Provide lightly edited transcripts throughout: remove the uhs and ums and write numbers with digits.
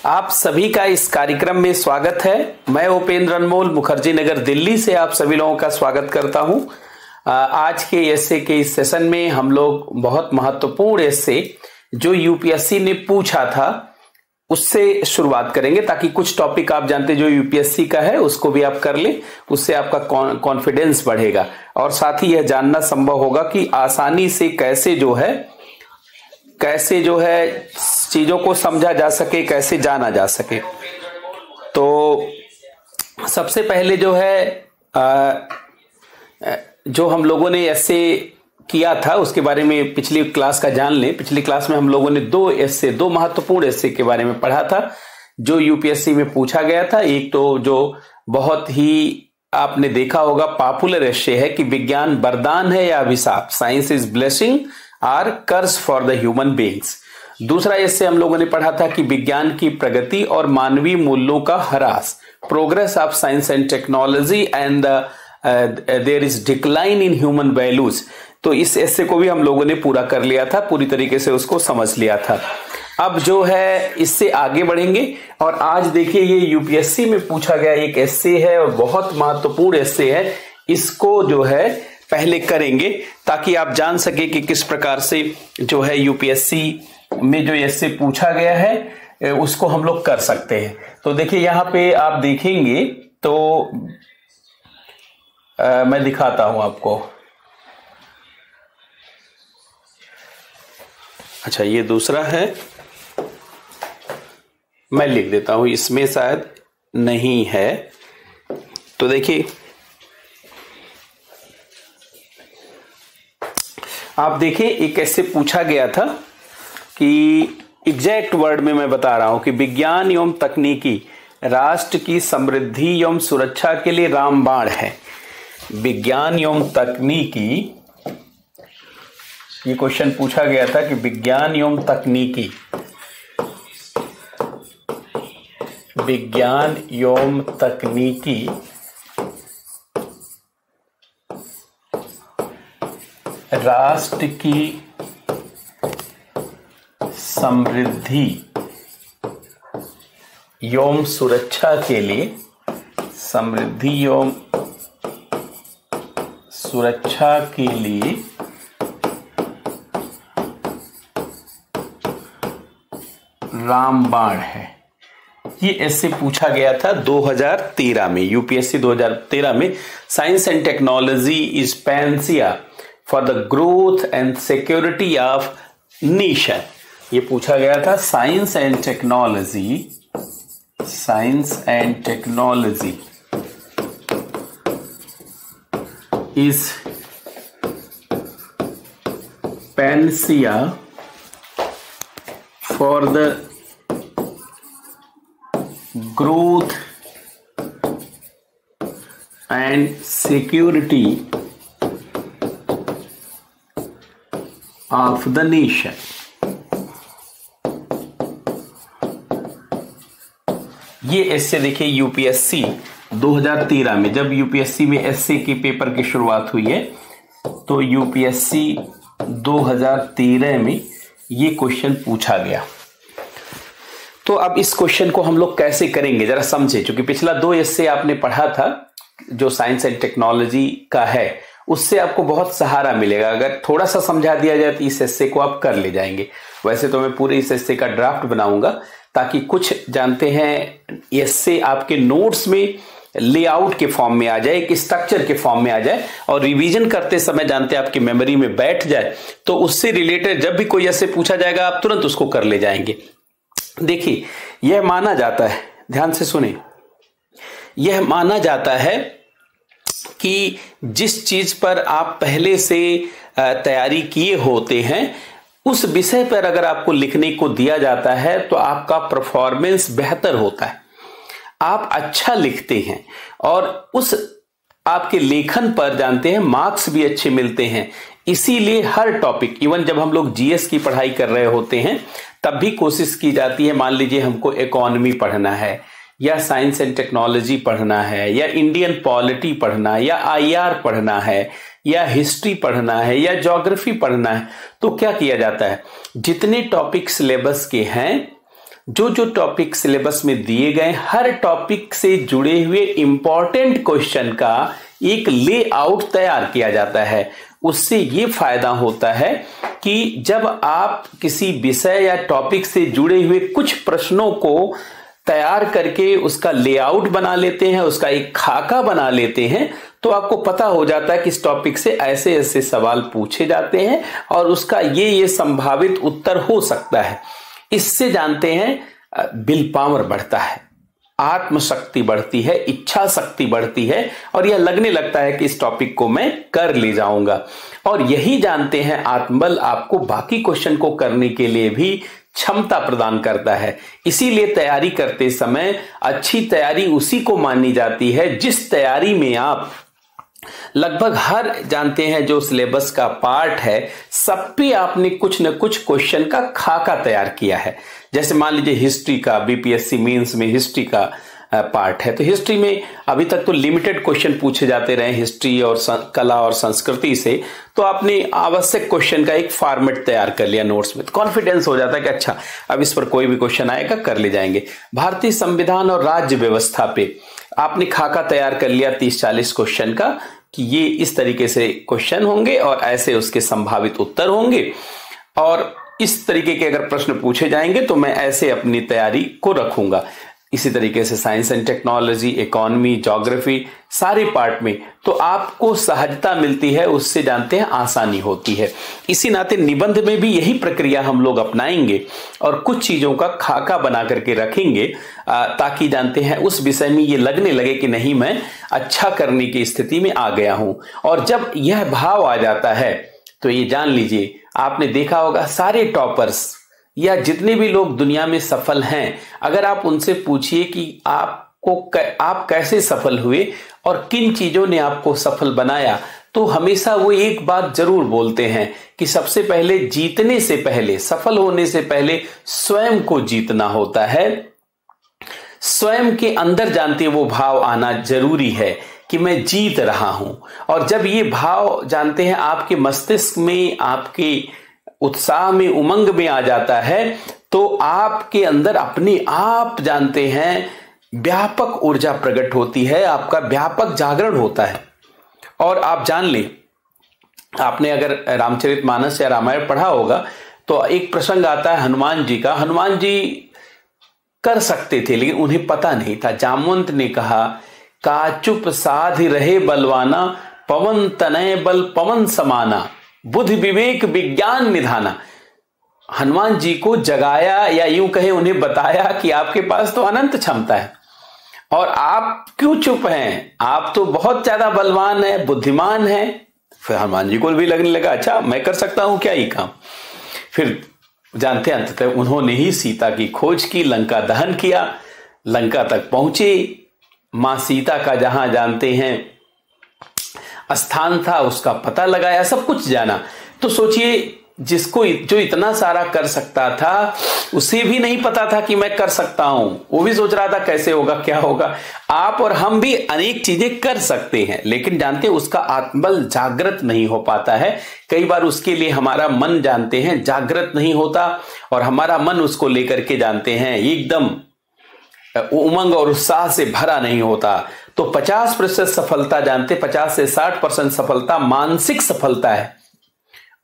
आप सभी का इस कार्यक्रम में स्वागत है। मैं उपेंद्र अनमोल मुखर्जी नगर दिल्ली से आप सभी लोगों का स्वागत करता हूं। आज के एस्से के इस सेशन में हम लोग बहुत महत्वपूर्ण एस्से जो यूपीएससी ने पूछा था उससे शुरुआत करेंगे, ताकि कुछ टॉपिक आप जानते जो यूपीएससी का है उसको भी आप कर लें, उससे आपका कॉन्फिडेंस बढ़ेगा और साथ ही यह जानना संभव होगा कि आसानी से कैसे जो है चीजों को समझा जा सके, कैसे जाना जा सके। तो सबसे पहले जो है जो हम लोगों ने एस्से किया था उसके बारे में पिछली क्लास का जान लें। पिछली क्लास में हम लोगों ने दो महत्वपूर्ण एस्से के बारे में पढ़ा था जो यूपीएससी में पूछा गया था। एक तो जो बहुत ही आपने देखा होगा पॉपुलर एस्से है कि विज्ञान वरदान है या अभिशाप, science is blessing or curse for the human beings. दूसरा एस्से हम लोगों ने पढ़ा था कि विज्ञान की प्रगति और मानवीय मूल्यों का ह्रास, progress of science and technology and there is decline in human values. तो इस एस्से को भी हम लोगों ने पूरा कर लिया था, पूरी तरीके से उसको समझ लिया था। अब जो है इससे आगे बढ़ेंगे और आज देखिए ये यूपीएससी में पूछा गया एक एस्से है और बहुत महत्वपूर्ण एस्से है। इसको जो है पहले करेंगे ताकि आप जान सके कि किस प्रकार से जो है यूपीएससी में जो एस्से पूछा गया है उसको हम लोग कर सकते हैं। तो देखिए यहां पे आप देखेंगे तो मैं दिखाता हूं आपको। अच्छा, ये दूसरा है, मैं लिख देता हूं, इसमें शायद नहीं है। तो देखिए आप देखिए एक ऐसे पूछा गया था कि एग्जैक्ट वर्ड में मैं बता रहा हूं कि विज्ञान एवं तकनीकी राष्ट्र की समृद्धि एवं सुरक्षा के लिए रामबाण है। विज्ञान एवं तकनीकी, ये क्वेश्चन पूछा गया था कि विज्ञान एवं तकनीकी राष्ट्र की समृद्धि एवं सुरक्षा के लिए रामबाण है। ये ऐसे पूछा गया था 2013 में, यूपीएससी 2013 में। Science and technology is Pensiya for the growth and security of nation. ये पूछा गया था science and technology is Pensiya for the growth and security of the nation। ये एस्से देखिए यूपीएससी 2013 में, जब यूपीएससी में एस्से के पेपर की शुरुआत हुई है तो यूपीएससी 2013 में ये क्वेश्चन पूछा गया। तो अब इस क्वेश्चन को हम लोग कैसे करेंगे जरा समझे, क्योंकि पिछला दो एस्से आपने पढ़ा था जो साइंस एंड टेक्नोलॉजी का है, उससे आपको बहुत सहारा मिलेगा। अगर थोड़ा सा समझा दिया जाए तो इस एस्से को आप कर ले जाएंगे। वैसे तो मैं पूरे इस एस्से का ड्राफ्ट बनाऊंगा ताकि कुछ जानते हैं एस्से आपके नोट्स में लेआउट के फॉर्म में आ जाए, एक स्ट्रक्चर के फॉर्म में आ जाए और रिवीजन करते समय जानते हैं आपकी मेमोरी में बैठ जाए। तो उससे रिलेटेड जब भी कोई एस्से पूछा जाएगा आप तुरंत उसको कर ले जाएंगे। देखिए यह माना जाता है, ध्यान से सुने, यह माना जाता है कि जिस चीज पर आप पहले से तैयारी किए होते हैं उस विषय पर अगर आपको लिखने को दिया जाता है तो आपका परफॉर्मेंस बेहतर होता है, आप अच्छा लिखते हैं और उस आपके लेखन पर जानते हैं मार्क्स भी अच्छे मिलते हैं। इसीलिए हर टॉपिक, इवन जब हम लोग जीएस की पढ़ाई कर रहे होते हैं तब भी कोशिश की जाती है, मान लीजिए हमको इकोनॉमी पढ़ना है या साइंस एंड टेक्नोलॉजी पढ़ना है या इंडियन पॉलिटी पढ़ना है या आईआर पढ़ना है या हिस्ट्री पढ़ना है या ज्योग्राफी पढ़ना है, तो क्या किया जाता है, जितने टॉपिक सिलेबस के हैं जो जो टॉपिक सिलेबस में दिए गए हर टॉपिक से जुड़े हुए इंपॉर्टेंट क्वेश्चन का एक लेआउट तैयार किया जाता है। उससे ये फायदा होता है कि जब आप किसी विषय या टॉपिक से जुड़े हुए कुछ प्रश्नों को तैयार करके उसका लेआउट बना लेते हैं, उसका एक खाका बना लेते हैं, तो आपको पता हो जाता है कि इस टॉपिक से ऐसे ऐसे सवाल पूछे जाते हैं और उसका ये संभावित उत्तर हो सकता है। इससे जानते हैं विल पावर बढ़ता है, आत्मशक्ति बढ़ती है, इच्छा शक्ति बढ़ती है और यह लगने लगता है कि इस टॉपिक को मैं कर ले जाऊंगा। और यही जानते हैं आत्मबल आपको बाकी क्वेश्चन को करने के लिए भी क्षमता प्रदान करता है। इसीलिए तैयारी करते समय अच्छी तैयारी उसी को मानी जाती है जिस तैयारी में आप लगभग हर जानते हैं जो सिलेबस का पार्ट है सब पे आपने कुछ न कुछ क्वेश्चन का खाका तैयार किया है। जैसे मान लीजिए हिस्ट्री का बीपीएससी मेंस में हिस्ट्री का पार्ट है, तो हिस्ट्री में अभी तक तो लिमिटेड क्वेश्चन पूछे जाते रहे हिस्ट्री और कला और संस्कृति से, तो आपने आवश्यक क्वेश्चन का एक फॉर्मेट तैयार कर लिया नोट्स में, तो कॉन्फिडेंस हो जाता है कि अच्छा अब इस पर कोई भी क्वेश्चन आएगा कर ले जाएंगे। भारतीय संविधान और राज्य व्यवस्था पे आपने खाका तैयार कर लिया 30-40 क्वेश्चन का कि ये इस तरीके से क्वेश्चन होंगे और ऐसे उसके संभावित उत्तर होंगे और इस तरीके के अगर प्रश्न पूछे जाएंगे तो मैं ऐसे अपनी तैयारी को रखूंगा। इसी तरीके से science and technology, economy, geography सारे पार्ट में तो आपको सहजता मिलती है, उससे जानते हैं आसानी होती है। इसी नाते निबंध में भी यही प्रक्रिया हम लोग अपनाएंगे और कुछ चीजों का खाका बना करके रखेंगे ताकि जानते हैं उस विषय में ये लगने लगे कि नहीं मैं अच्छा करने की स्थिति में आ गया हूं। और जब यह भाव आ जाता है तो ये जान लीजिए आपने देखा होगा सारे टॉपर्स या जितने भी लोग दुनिया में सफल हैं, अगर आप उनसे पूछिए कि आप कैसे सफल हुए और किन चीजों ने आपको सफल बनाया, तो हमेशा वो एक बात जरूर बोलते हैं कि सबसे पहले जीतने से पहले, सफल होने से पहले स्वयं को जीतना होता है। स्वयं के अंदर जानते वो भाव आना जरूरी है कि मैं जीत रहा हूं। और जब ये भाव जानते हैं आपके मस्तिष्क में, आपके उत्साह में, उमंग में आ जाता है, तो आपके अंदर अपने आप जानते हैं व्यापक ऊर्जा प्रकट होती है, आपका व्यापक जागरण होता है। और आप जान लें, आपने अगर रामचरितमानस या रामायण पढ़ा होगा तो एक प्रसंग आता है हनुमान जी का। हनुमान जी कर सकते थे लेकिन उन्हें पता नहीं था। जामवंत ने कहा काचुप साधि रहे बलवाना, पवन तनय बल पवन समाना, बुद्धि विवेक विज्ञान निधाना। हनुमान जी को जगाया या यूं कहे उन्हें बताया कि आपके पास तो अनंत क्षमता है और आप क्यों चुप हैं, आप तो बहुत ज्यादा बलवान है, बुद्धिमान है। फिर हनुमान जी को भी लगने लगा अच्छा मैं कर सकता हूं क्या ये काम। फिर जानते हैं अंततः उन्होंने ही सीता की खोज की, लंका दहन किया, लंका तक पहुंचे, मां सीता का जहां जानते हैं स्थान था उसका पता लगाया, सब कुछ जाना। तो सोचिए जिसको जो इतना सारा कर सकता था उसे भी नहीं पता था कि मैं कर सकता हूं, वो भी सोच रहा था कैसे होगा क्या होगा। आप और हम भी अनेक चीजें कर सकते हैं लेकिन जानते हैं उसका आत्मबल जागृत नहीं हो पाता है। कई बार उसके लिए हमारा मन जानते हैं जागृत नहीं होता और हमारा मन उसको लेकर के जानते हैं एकदम उमंग और उत्साह से भरा नहीं होता। तो 50% सफलता जानते, 50 से 60% सफलता मानसिक सफलता है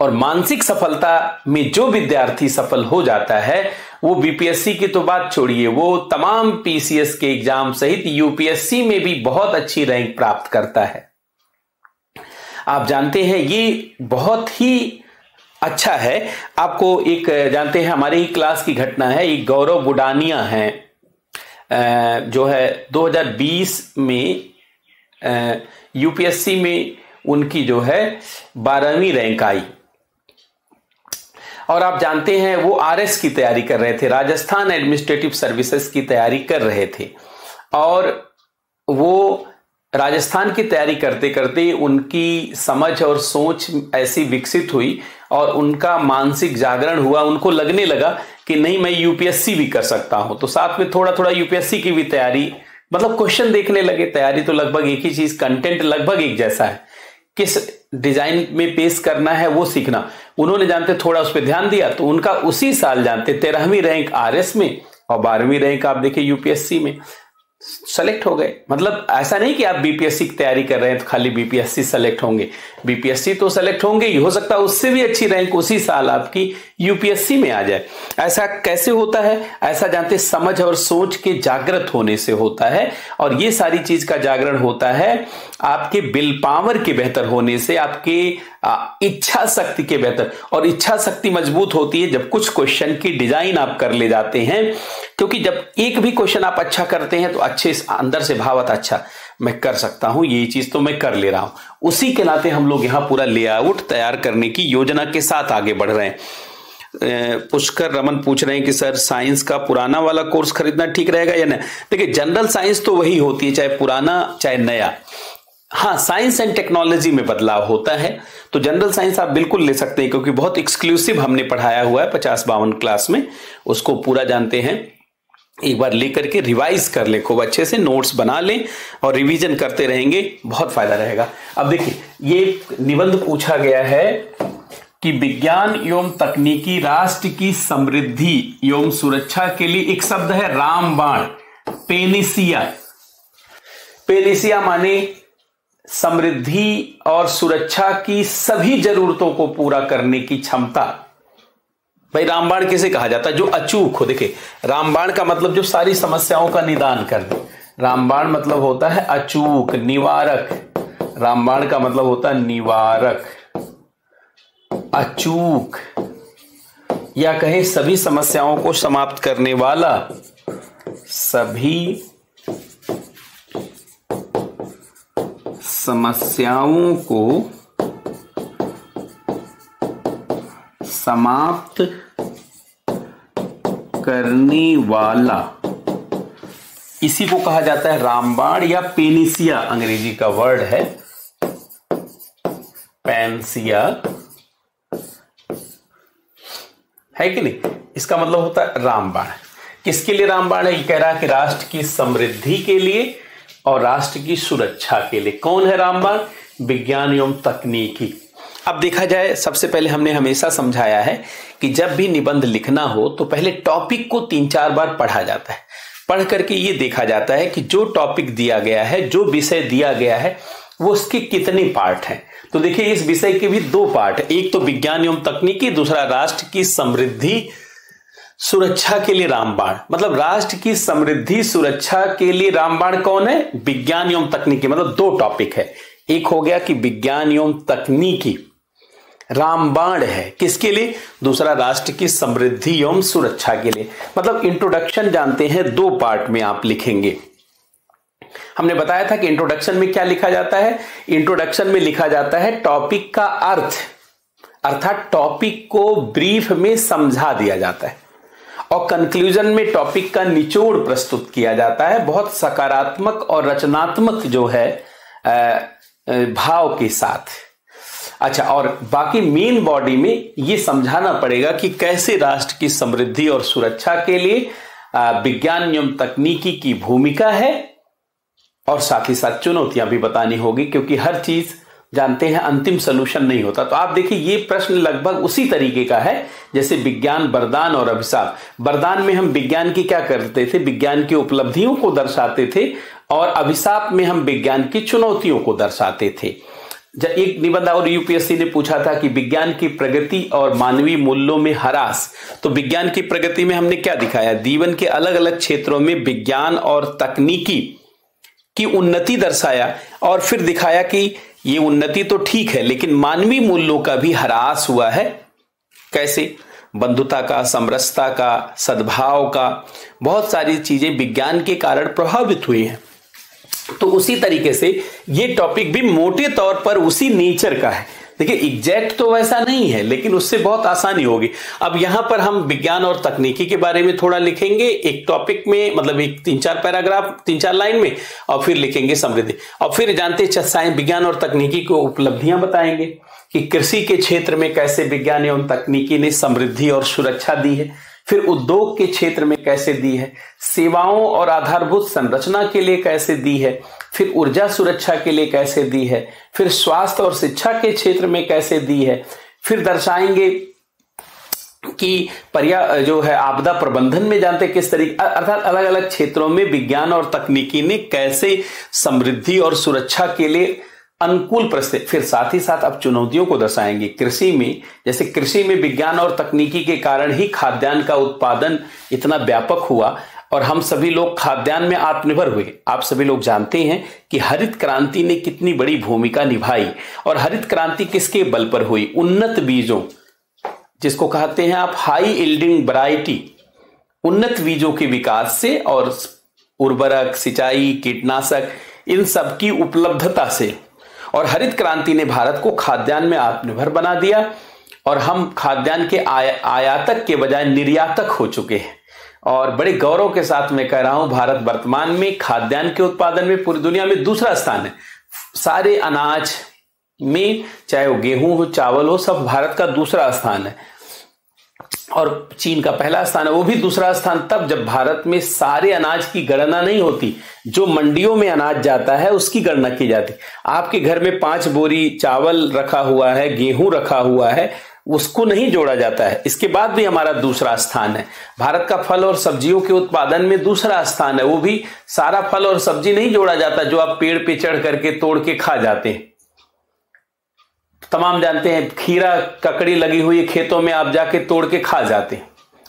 और मानसिक सफलता में जो विद्यार्थी सफल हो जाता है वो बीपीएससी की तो बात छोड़िए, वो तमाम पीसीएस के एग्जाम सहित यूपीएससी में भी बहुत अच्छी रैंक प्राप्त करता है। आप जानते हैं ये बहुत ही अच्छा है। आपको एक जानते हैं हमारी ही क्लास की घटना है, एक गौरव बुडानिया है जो है 2020 में यूपीएससी में उनकी जो है 12वीं रैंक आई और आप जानते हैं वो आरएस की तैयारी कर रहे थे, राजस्थान एडमिनिस्ट्रेटिव सर्विसेज की तैयारी कर रहे थे और वो राजस्थान की तैयारी करते करते उनकी समझ और सोच ऐसी विकसित हुई और उनका मानसिक जागरण हुआ। उनको लगने लगा कि नहीं मैं यूपीएससी भी कर सकता हूं, तो साथ में थोड़ा थोड़ा यूपीएससी की भी तैयारी, मतलब क्वेश्चन देखने लगे। तैयारी तो लगभग एक ही चीज, कंटेंट लगभग एक जैसा है, किस डिजाइन में पेश करना है वो सीखना। उन्होंने जानते थोड़ा उस पर ध्यान दिया तो उनका उसी साल जानते 13वीं रैंक आरएस में और 12वीं रैंक आप देखिए यूपीएससी में सेलेक्ट हो गए। मतलब ऐसा नहीं कि आप बीपीएससी की तैयारी कर रहे हैं तो खाली बीपीएससी सेलेक्ट होंगे, बीपीएससी तो सेलेक्ट होंगे ही, हो सकता है उससे भी अच्छी रैंक उसी साल आपकी यूपीएससी में आ जाए। ऐसा कैसे होता है? ऐसा जानते समझ और सोच के जागृत होने से होता है, और ये सारी चीज का जागरण होता है आपके विल पावर के बेहतर होने से, आपके इच्छा शक्ति के बेहतर। और इच्छा शक्ति मजबूत होती है जब कुछ क्वेश्चन की डिजाइन आप कर ले जाते हैं, क्योंकि जब एक भी क्वेश्चन आप अच्छा करते हैं तो अच्छे अंदर से भाव आता, अच्छा मैं कर सकता हूं, ये चीज तो मैं कर ले रहा हूं। उसी के नाते हम लोग यहां पूरा लेआउट तैयार करने की योजना के साथ आगे बढ़ रहे हैं। पुष्कर रमन पूछ रहे हैं कि सर साइंस का पुराना वाला कोर्स खरीदना ठीक रहेगा या नहीं? देखिए जनरल साइंस तो वही होती है, चाहे पुराना चाहे नया। हाँ, साइंस एंड टेक्नोलॉजी में बदलाव होता है, तो जनरल साइंस आप बिल्कुल ले सकते हैं, क्योंकि बहुत एक्सक्लूसिव हमने पढ़ाया हुआ है 50-52 क्लास में, उसको पूरा जानते हैं। एक बार लेकर के रिवाइज कर लें, खूब अच्छे से नोट्स बना लें और रिवीजन करते रहेंगे, बहुत फायदा रहेगा। अब देखिए ये निबंध पूछा गया है कि विज्ञान एवं तकनीकी राष्ट्र की समृद्धि एवं सुरक्षा के लिए एक शब्द है रामबाण, पेनिसिया। पेनिसिया माने समृद्धि और सुरक्षा की सभी जरूरतों को पूरा करने की क्षमता। भाई रामबाण किसे कहा जाता है? जो अचूक हो। देखिए रामबाण का मतलब जो सारी समस्याओं का निदान कर दे। रामबाण मतलब होता है अचूक, निवारक। रामबाण का मतलब होता है निवारक, अचूक, या कहें सभी समस्याओं को समाप्त करने वाला, सभी समस्याओं को समाप्त करने वाला, इसी को कहा जाता है रामबाण या पेनिसिया। अंग्रेजी का वर्ड है पेनिसिया, है कि नहीं? इसका मतलब होता है रामबाण। किसके लिए रामबाण है? ये कह रहा है कि राष्ट्र की समृद्धि के लिए और राष्ट्र की सुरक्षा के लिए। कौन है रामबाण? विज्ञान एवं तकनीकी। अब देखा जाए, सबसे पहले हमने हमेशा समझाया है कि जब भी निबंध लिखना हो तो पहले टॉपिक को 3-4 बार पढ़ा जाता है। पढ़ करके ये देखा जाता है कि जो टॉपिक दिया गया है, जो विषय दिया गया है, वो उसके कितने पार्ट हैं। तो देखिए इस विषय के भी 2 पार्ट है, एक तो विज्ञान एवं तकनीकी, दूसरा राष्ट्र की समृद्धि सुरक्षा के लिए रामबाण। मतलब राष्ट्र की समृद्धि सुरक्षा के लिए रामबाण कौन है? विज्ञान एवं तकनीकी। मतलब 2 टॉपिक है, एक हो गया कि विज्ञान एवं तकनीकी रामबाण है किसके लिए? दूसरा राष्ट्र की समृद्धि एवं सुरक्षा के लिए। मतलब इंट्रोडक्शन जानते हैं 2 पार्ट में आप लिखेंगे। हमने बताया था कि इंट्रोडक्शन में क्या लिखा जाता है? इंट्रोडक्शन में लिखा जाता है टॉपिक का अर्थ, अर्थात टॉपिक को ब्रीफ में समझा दिया जाता है, और कंक्लूजन में टॉपिक का निचोड़ प्रस्तुत किया जाता है, बहुत सकारात्मक और रचनात्मक जो है भाव के साथ। अच्छा, और बाकी मेन बॉडी में ये समझाना पड़ेगा कि कैसे राष्ट्र की समृद्धि और सुरक्षा के लिए विज्ञान एवं तकनीकी की भूमिका है, और साथ ही साथ चुनौतियां भी बतानी होगी, क्योंकि हर चीज जानते हैं अंतिम सलूशन नहीं होता। तो आप देखिए ये प्रश्न लगभग उसी तरीके का है जैसे विज्ञान वरदान और अभिशाप। वरदान में हम विज्ञान की क्या करते थे? विज्ञान की उपलब्धियों को दर्शाते थे, और अभिशाप में हम विज्ञान की चुनौतियों को दर्शाते थे। जब एक निबंध और यूपीएससी ने पूछा था कि विज्ञान की प्रगति और मानवीय मूल्यों में ह्रास, तो विज्ञान की प्रगति में हमने क्या दिखाया? जीवन के अलग अलग क्षेत्रों में विज्ञान और तकनीकी की उन्नति दर्शाया, और फिर दिखाया कि ये उन्नति तो ठीक है लेकिन मानवीय मूल्यों का भी ह्रास हुआ है। कैसे? बंधुता का, समरसता का, सद्भाव का, बहुत सारी चीजें विज्ञान के कारण प्रभावित हुई हैं। तो उसी तरीके से ये टॉपिक भी मोटे तौर पर उसी नेचर का है। देखिए एग्जैक्ट तो वैसा नहीं है, लेकिन उससे बहुत आसानी होगी। अब यहां पर हम विज्ञान और तकनीकी के बारे में थोड़ा लिखेंगे एक टॉपिक में, मतलब एक 3-4 पैराग्राफ, 3-4 लाइन में, और फिर लिखेंगे समृद्धि। और फिर जानते हैं विज्ञान और तकनीकी को उपलब्धियां बताएंगे कि कृषि के क्षेत्र में कैसे विज्ञान एवं तकनीकी ने समृद्धि और सुरक्षा दी है, फिर उद्योग के क्षेत्र में कैसे दी है, सेवाओं और आधारभूत संरचना के लिए कैसे दी है, फिर ऊर्जा सुरक्षा के लिए कैसे दी है, फिर स्वास्थ्य और शिक्षा के क्षेत्र में कैसे दी है, फिर दर्शाएंगे कि जो है आपदा प्रबंधन में जानते किस तरीके, अर्थात अलग अलग क्षेत्रों में विज्ञान और तकनीकी ने कैसे समृद्धि और सुरक्षा के लिए अनुकूल परिस्थिति, फिर साथ ही साथ अब चुनौतियों को दर्शाएंगे। कृषि में, जैसे कृषि में विज्ञान और तकनीकी के कारण ही खाद्यान्न का उत्पादन इतना व्यापक हुआ और हम सभी लोग खाद्यान्न में आत्मनिर्भर हुए। आप सभी लोग जानते हैं कि हरित क्रांति ने कितनी बड़ी भूमिका निभाई, और हरित क्रांति किसके बल पर हुई? उन्नत बीजों, जिसको कहते हैं आप हाई यील्डिंग वैरायटी, उन्नत बीजों के विकास से और उर्वरक, सिंचाई, कीटनाशक, इन सब की उपलब्धता से। और हरित क्रांति ने भारत को खाद्यान्न में आत्मनिर्भर बना दिया और हम खाद्यान्न के आयातक के बजाय निर्यातक हो चुके हैं। और बड़े गौरव के साथ मैं कह रहा हूं, भारत वर्तमान में खाद्यान्न के उत्पादन में पूरी दुनिया में दूसरा स्थान है। सारे अनाज में, चाहे वो गेहूं हो, चावल हो, सब भारत का दूसरा स्थान है। और चीन का पहला स्थान है, वो भी दूसरा स्थान तब जब भारत में सारे अनाज की गणना नहीं होती, जो मंडियों में अनाज जाता है उसकी गणना की जाती। आपके घर में 5 बोरी चावल रखा हुआ है, गेहूं रखा हुआ है, उसको नहीं जोड़ा जाता है। इसके बाद भी हमारा दूसरा स्थान है। भारत का फल और सब्जियों के उत्पादन में दूसरा स्थान है, वो भी सारा फल और सब्जी नहीं जोड़ा जाता जो आप पेड़ पे चढ़ करके तोड़ के खा जाते हैं। तमाम जानते हैं, खीरा ककड़ी लगी हुई है खेतों में, आप जाके तोड़ के खा जाते हैं,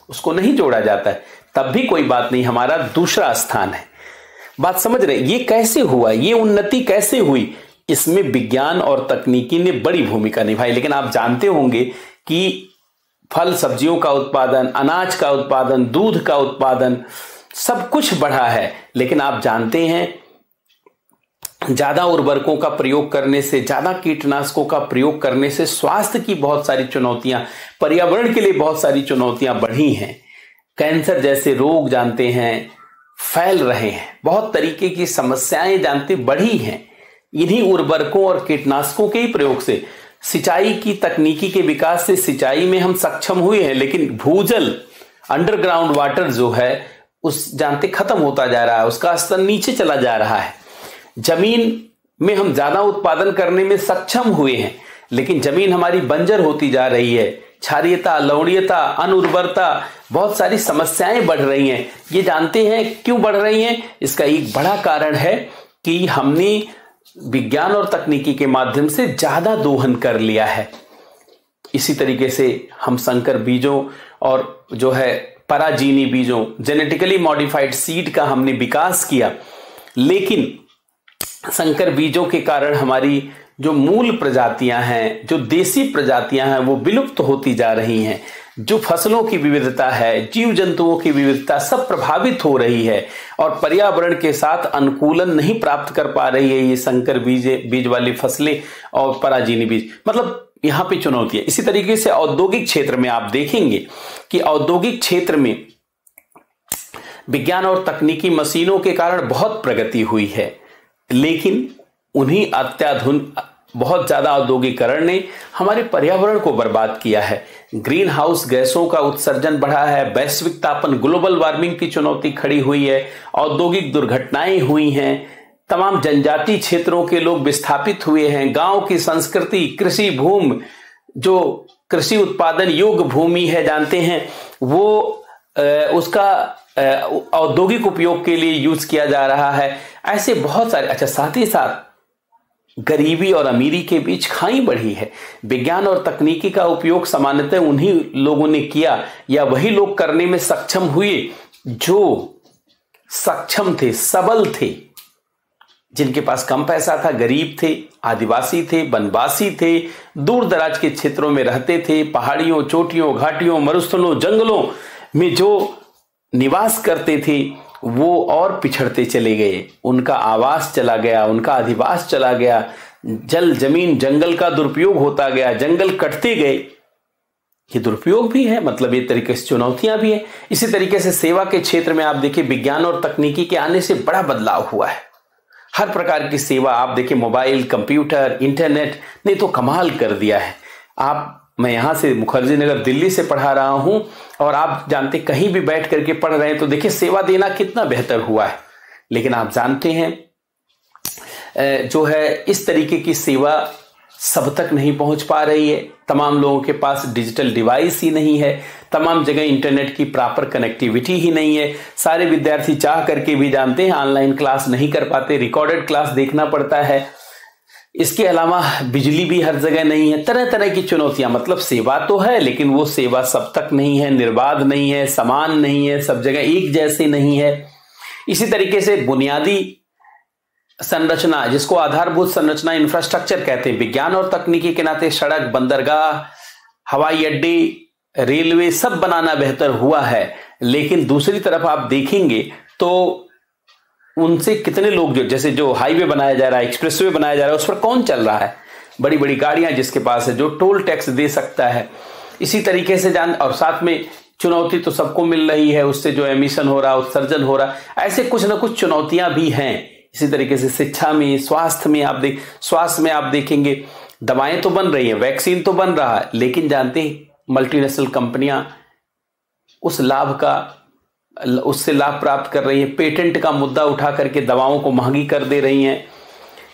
उसको नहीं जोड़ा जाता है। तब भी कोई बात नहीं, हमारा दूसरा स्थान है। बात समझ रहे? ये कैसे हुआ, ये उन्नति कैसे हुई? इसमें विज्ञान और तकनीकी ने बड़ी भूमिका निभाई। लेकिन आप जानते होंगे कि फल सब्जियों का उत्पादन, अनाज का उत्पादन, दूध का उत्पादन, सब कुछ बढ़ा है। लेकिन आप जानते हैं, ज्यादा उर्वरकों का प्रयोग करने से, ज्यादा कीटनाशकों का प्रयोग करने से स्वास्थ्य की बहुत सारी चुनौतियां, पर्यावरण के लिए बहुत सारी चुनौतियां बढ़ी हैं। कैंसर जैसे रोग जानते हैं फैल रहे हैं, बहुत तरीके की समस्याएं जानते बढ़ी हैं इन्हीं उर्वरकों और कीटनाशकों के ही प्रयोग से। सिंचाई की तकनीकी के विकास से सिंचाई में हम सक्षम हुए हैं, लेकिन भूजल, अंडरग्राउंड वाटर जो है, उस जानते खत्म होता जा रहा है, उसका स्तर नीचे चला जा रहा है। जमीन में हम ज्यादा उत्पादन करने में सक्षम हुए हैं, लेकिन जमीन हमारी बंजर होती जा रही है। क्षारीयता, लवणीयता, अनुर्वरता, बहुत सारी समस्याएं बढ़ रही हैं। ये जानते हैं क्यों बढ़ रही हैं? इसका एक बड़ा कारण है कि हमने विज्ञान और तकनीकी के माध्यम से ज्यादा दोहन कर लिया है। इसी तरीके से हम संकर बीजों और जो है पराजीनी बीजों, जेनेटिकली मॉडिफाइड सीड का हमने विकास किया, लेकिन संकर बीजों के कारण हमारी जो मूल प्रजातियां हैं, जो देसी प्रजातियां हैं, वो विलुप्त होती जा रही हैं। जो फसलों की विविधता है, जीव जंतुओं की विविधता, सब प्रभावित हो रही है और पर्यावरण के साथ अनुकूलन नहीं प्राप्त कर पा रही है ये संकर बीज वाली फसलें और पराजीनी बीज। मतलब यहां पे चुनौती है। इसी तरीके से औद्योगिक क्षेत्र में आप देखेंगे कि औद्योगिक क्षेत्र में विज्ञान और तकनीकी मशीनों के कारण बहुत प्रगति हुई है, लेकिन उन्हीं अत्याधुनिक बहुत ज्यादा औद्योगिकरण ने हमारे पर्यावरण को बर्बाद किया है। ग्रीन हाउस गैसों का उत्सर्जन बढ़ा है, वैश्विक तापन, ग्लोबल वार्मिंग की चुनौती खड़ी हुई है, औद्योगिक दुर्घटनाएं हुई हैं, तमाम जनजातीय क्षेत्रों के लोग विस्थापित हुए हैं, गांव की संस्कृति, कृषि भूमि, जो कृषि उत्पादन योग्य भूमि है जानते हैं, वो उसका औद्योगिक उपयोग के लिए यूज किया जा रहा है। ऐसे बहुत सारे, अच्छा साथ ही साथ गरीबी और अमीरी के बीच खाई बढ़ी है। विज्ञान और तकनीकी का उपयोग सामान्यतः उन्हीं लोगों ने किया या वही लोग करने में सक्षम हुए जो सक्षम थे, सबल थे, जिनके पास कम पैसा था, गरीब थे, आदिवासी थे, वनवासी थे, दूर दराज के क्षेत्रों में रहते थे, पहाड़ियों, चोटियों, घाटियों, मरुस्थलों, जंगलों में जो निवास करते थे, वो और पिछड़ते चले गए। उनका आवास चला गया, उनका अधिवास चला गया, जल, जमीन, जंगल का दुरुपयोग होता गया, जंगल कटते गए। ये दुरुपयोग भी है, मतलब ये तरीके से चुनौतियां भी है। इसी तरीके से सेवा के क्षेत्र में आप देखिए, विज्ञान और तकनीकी के आने से बड़ा बदलाव हुआ है। हर प्रकार की सेवा आप देखिए, मोबाइल, कंप्यूटर, इंटरनेट ने तो कमाल कर दिया है। मैं यहां से मुखर्जी नगर दिल्ली से पढ़ा रहा हूं और आप जानते कहीं भी बैठ करके पढ़ रहे हैं तो देखिए सेवा देना कितना बेहतर हुआ है। लेकिन आप जानते हैं जो है इस तरीके की सेवा सब तक नहीं पहुंच पा रही है। तमाम लोगों के पास डिजिटल डिवाइस ही नहीं है, तमाम जगह इंटरनेट की प्रॉपर कनेक्टिविटी ही नहीं है। सारे विद्यार्थी चाह करके भी जानते हैं ऑनलाइन क्लास नहीं कर पाते, रिकॉर्डेड क्लास देखना पड़ता है। इसके अलावा बिजली भी हर जगह नहीं है, तरह तरह की चुनौतियां। मतलब सेवा तो है लेकिन वो सेवा सब तक नहीं है, निर्बाध नहीं है, समान नहीं है, सब जगह एक जैसे नहीं है। इसी तरीके से बुनियादी संरचना, जिसको आधारभूत संरचना इंफ्रास्ट्रक्चर कहते हैं, विज्ञान और तकनीकी के नाते सड़क, बंदरगाह, हवाई अड्डे, रेलवे सब बनाना बेहतर हुआ है। लेकिन दूसरी तरफ आप देखेंगे तो उनसे कितने लोग, जैसे जो हाईवे बनाया जा रहा है, एक्सप्रेसवे बनाया जा रहा है, उस पर कौन चल रहा है? बड़ी बड़ी गाड़ियां जिसके पास है, जो टोल टैक्स दे सकता है। इसी तरीके से और साथ में चुनौती तो सबको मिल रही है, उससे जो एमिशन हो रहा, उत्सर्जन हो रहा, ऐसे कुछ ना कुछ चुनौतियां भी हैं। इसी तरीके से शिक्षा में, स्वास्थ्य में आप देखेंगे दवाएं तो बन रही हैं, वैक्सीन तो बन रहा है, लेकिन जानते हैं मल्टीनेशनल कंपनियां उससे लाभ प्राप्त कर रही हैं। पेटेंट का मुद्दा उठा करके दवाओं को महंगी कर दे रही हैं।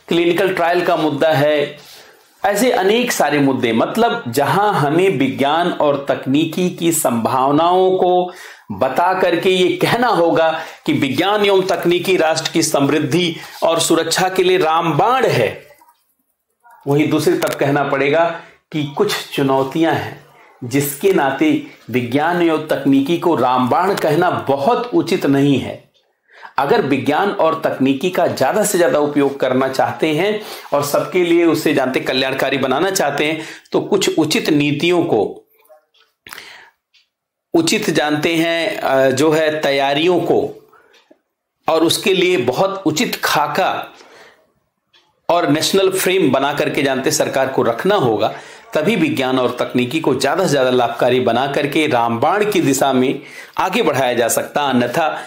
क्लिनिकल ट्रायल का मुद्दा है। ऐसे अनेक सारे मुद्दे, मतलब जहां हमें विज्ञान और तकनीकी की संभावनाओं को बता करके ये कहना होगा कि विज्ञान एवं तकनीकी राष्ट्र की समृद्धि और सुरक्षा के लिए रामबाण है, वही दूसरी तरफ कहना पड़ेगा कि कुछ चुनौतियां हैं, जिसके नाते विज्ञान एवं तकनीकी को रामबाण कहना बहुत उचित नहीं है। अगर विज्ञान और तकनीकी का ज्यादा से ज्यादा उपयोग करना चाहते हैं और सबके लिए उसे जानते कल्याणकारी बनाना चाहते हैं, तो कुछ उचित नीतियों को, उचित जानते हैं जो है तैयारियों को, और उसके लिए बहुत उचित खाका और नेशनल फ्रेम बना करके जानते सरकार को रखना होगा। तभी विज्ञान और तकनीकी को ज्यादा से ज्यादा लाभकारी बना करके रामबाण की दिशा में आगे बढ़ाया जा सकता। अन्यथा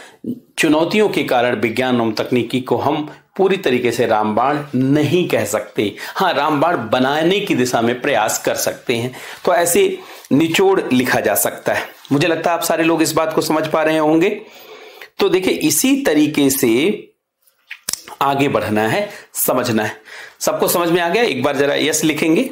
चुनौतियों के कारण विज्ञान एवं तकनीकी को हम पूरी तरीके से रामबाण नहीं कह सकते। हाँ, रामबाण बनाने की दिशा में प्रयास कर सकते हैं। तो ऐसे निचोड़ लिखा जा सकता है। मुझे लगता है आप सारे लोग इस बात को समझ पा रहे होंगे। तो देखिए, इसी तरीके से आगे बढ़ना है, समझना है। सबको समझ में आ गया? एक बार जरा यस लिखेंगे।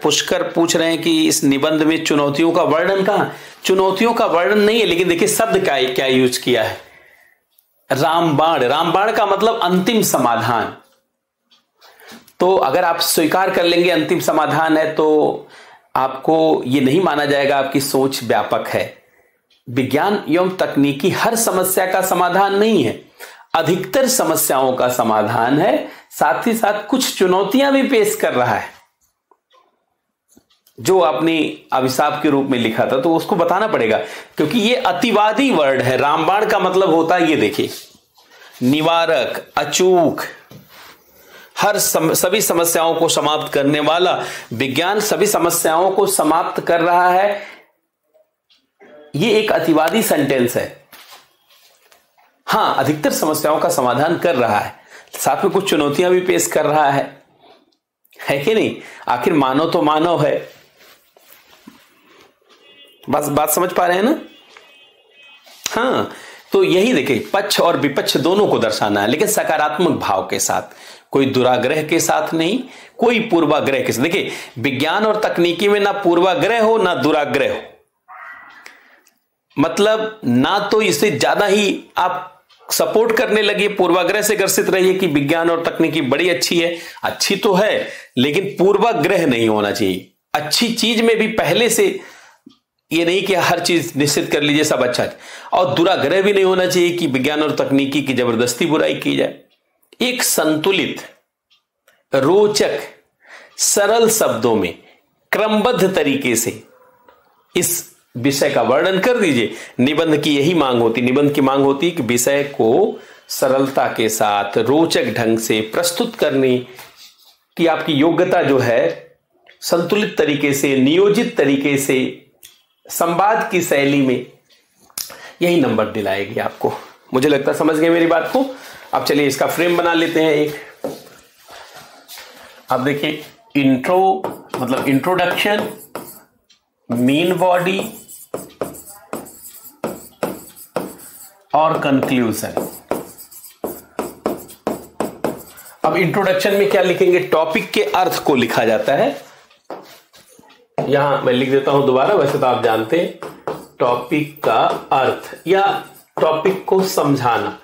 पुष्कर पूछ रहे हैं कि इस निबंध में चुनौतियों का वर्णन कहां? चुनौतियों का वर्णन नहीं है, लेकिन देखिए शब्द क्या यूज किया है, रामबाण। रामबाण का मतलब अंतिम समाधान। तो अगर आप स्वीकार कर लेंगे अंतिम समाधान है, तो आपको ये नहीं माना जाएगा आपकी सोच व्यापक है। विज्ञान एवं तकनीकी हर समस्या का समाधान नहीं है, अधिकतर समस्याओं का समाधान है, साथ ही साथ कुछ चुनौतियां भी पेश कर रहा है। जो आपने अभिशाप के रूप में लिखा था, तो उसको बताना पड़ेगा, क्योंकि ये अतिवादी वर्ड है। रामबाण का मतलब होता है, ये देखिए, निवारक, अचूक, सभी समस्याओं को समाप्त करने वाला। विज्ञान सभी समस्याओं को समाप्त कर रहा है, ये एक अतिवादी सेंटेंस है। हां, अधिकतर समस्याओं का समाधान कर रहा है, साथ में कुछ चुनौतियां भी पेश कर रहा है कि नहीं? आखिर मानव तो मानव है। बस बात समझ पा रहे हैं ना? हाँ, तो यही देखिए, पक्ष और विपक्ष दोनों को दर्शाना है, लेकिन सकारात्मक भाव के साथ, कोई दुराग्रह के साथ नहीं, कोई पूर्वाग्रह के साथ। देखिए, विज्ञान और तकनीकी में ना पूर्वाग्रह हो ना दुराग्रह हो, मतलब ना तो इसे ज्यादा ही आप सपोर्ट करने लगे, पूर्वाग्रह से ग्रसित रहिए कि विज्ञान और तकनीकी बड़ी अच्छी है। अच्छी तो है, लेकिन पूर्वाग्रह नहीं होना चाहिए। अच्छी चीज में भी पहले से ये नहीं कि हर चीज निश्चित कर लीजिए सब अच्छा है, और दुराग्रह भी नहीं होना चाहिए कि विज्ञान और तकनीकी की जबरदस्ती बुराई की जाए। एक संतुलित, रोचक, सरल शब्दों में क्रमबद्ध तरीके से इस विषय का वर्णन कर दीजिए। निबंध की यही मांग होती, निबंध की मांग होती कि विषय को सरलता के साथ, रोचक ढंग से प्रस्तुत करने की आपकी योग्यता जो है, संतुलित तरीके से, नियोजित तरीके से, संवाद की शैली में, यही नंबर दिलाएगी आपको। मुझे लगता है समझ गए मेरी बात को। अब चलिए इसका फ्रेम बना लेते हैं एक। अब देखिए, इंट्रो मतलब इंट्रोडक्शन, मेन बॉडी और कंक्लूजन। अब इंट्रोडक्शन में क्या लिखेंगे? टॉपिक के अर्थ को लिखा जाता है, यहां मैं लिख देता हूं दोबारा, वैसे तो आप जानते हैं। टॉपिक का अर्थ या टॉपिक को समझाना,